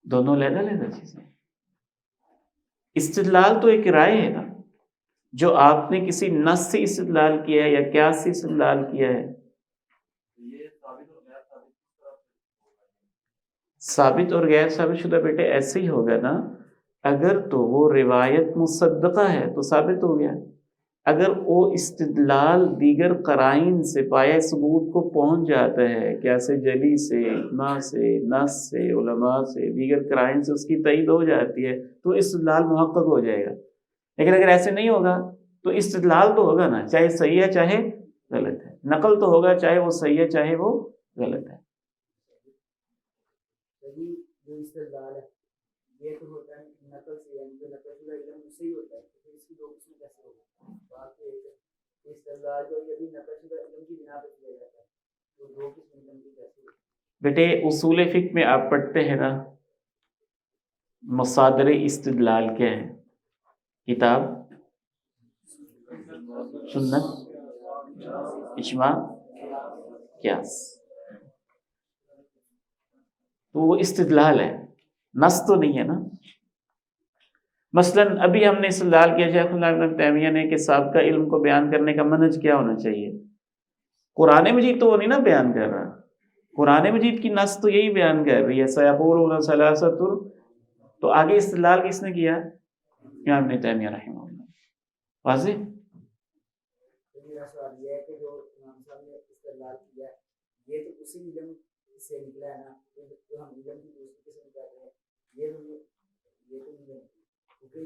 دونوں علیحدہ علیحدہ چیزیں۔ استدلال تو ایک رائے ہے نا، جو آپ نے کسی نص سے استدلال کیا ہے یا قیاس سے استدلال کیا ہے، ثابت اور غیر ثابت شدہ بیٹے ایسے ہی ہوگا نا، اگر تو وہ روایت مصدقہ ہے تو ثابت ہو گیا، اگر وہ استدلال دیگر قرائن سے پایہ ثبوت کو پہنچ جاتا ہے، قیاس جلی سے، اجماع سے، نص سے، علماء سے، دیگر قرائن سے اس کی تائید ہو جاتی ہے تو استدلال محقق ہو جائے گا۔ لیکن اگر ایسے نہیں ہوگا تو استدلال تو ہوگا نا، چاہے صحیح ہے چاہے غلط ہے، نقل تو ہوگا چاہے وہ صحیح ہے چاہے وہ غلط ہے۔ جو استدلال ہے یہ تو ہوتا ہے نقل سے، یعنی جو نقل شدہ علم اس سے ہی ہوتا ہے، تو اس کی دو قسم کیسے ہوگا؟ بات یہ ہے استدلال جو یہ بھی نقل شدہ علم کی بنا پہ کیا جاتا ہے، تو دو قسم علم کی کیسے ہوگا؟ بیٹے اصول فقہ میں آپ پڑھتے ہیں نا مصادر استدلال کیا ہے؟ کتاب، سنت، اجماع، قیاس، تو وہ استدلال ہے، نص تو نہیں ہے نا۔ مثلا ابھی ہم نے استدلال کیا شیخ الاسلام ابن تیمیہ نے کہ سابقہ علم کو بیان کرنے کا منہج کیا ہونا چاہیے، قرآن مجید تو وہ نہیں نا بیان کر رہا، قرآن مجید کی نص تو یہی بیان کر رہی ہے سیقولون ثلاثۃ، تو آگے استدلال کس نے کیا؟ امام ابن تیمیہ رحمہ اللہ۔ واضح؟ میرا سوال یہ ہے کہ جو امام صاحب نے استدلال کیا ہے یہ تو اسی علم سے نکلا ہے نا، جو ہم علم کی دوسری قسم کر رہے ہیں، یہ تو نہیں ہے، کیونکہ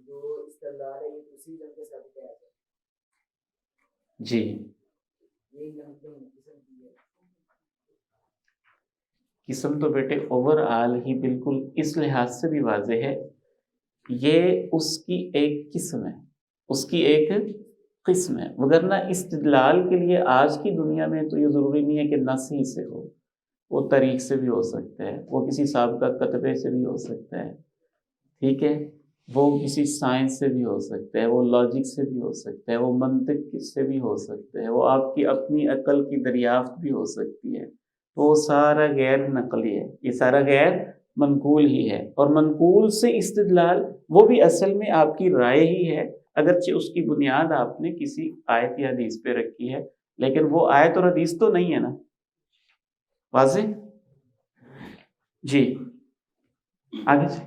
جو استدلال ہے یہ تو اسی علم کے ساتھ کیا ہے۔ جی یہ علم کیوں قسم کی ہے؟ قسم تو بیٹے اوور آل ہی بالکل اس لحاظ سے بھی واضح ہے، یہ اس کی ایک قسم ہے، اس کی ایک قسم ہے، وگرنہ استدلال کے لیے آج کی دنیا میں تو یہ ضروری نہیں ہے کہ نص ہی سے ہو، وہ طریق سے بھی ہو سکتا ہے، وہ کسی سابقہ کتبے سے بھی ہو سکتا ہے، ٹھیک ہے، وہ کسی سائنس سے بھی ہو سکتا ہے، وہ لاجک سے بھی ہو سکتا ہے، وہ منطق سے بھی ہو سکتا ہے، وہ آپ کی اپنی عقل کی دریافت بھی ہو سکتی ہے، تو وہ سارا غیر نقلی ہے، یہ سارا غیر منقول ہی ہے، اور منقول سے استدلال وہ بھی اصل میں آپ کی رائے ہی ہے، اگرچہ اس کی بنیاد آپ نے کسی آیت یا حدیث پہ رکھی ہے، لیکن وہ آیت اور حدیث تو نہیں ہے نا، واضح؟ جی آگے سے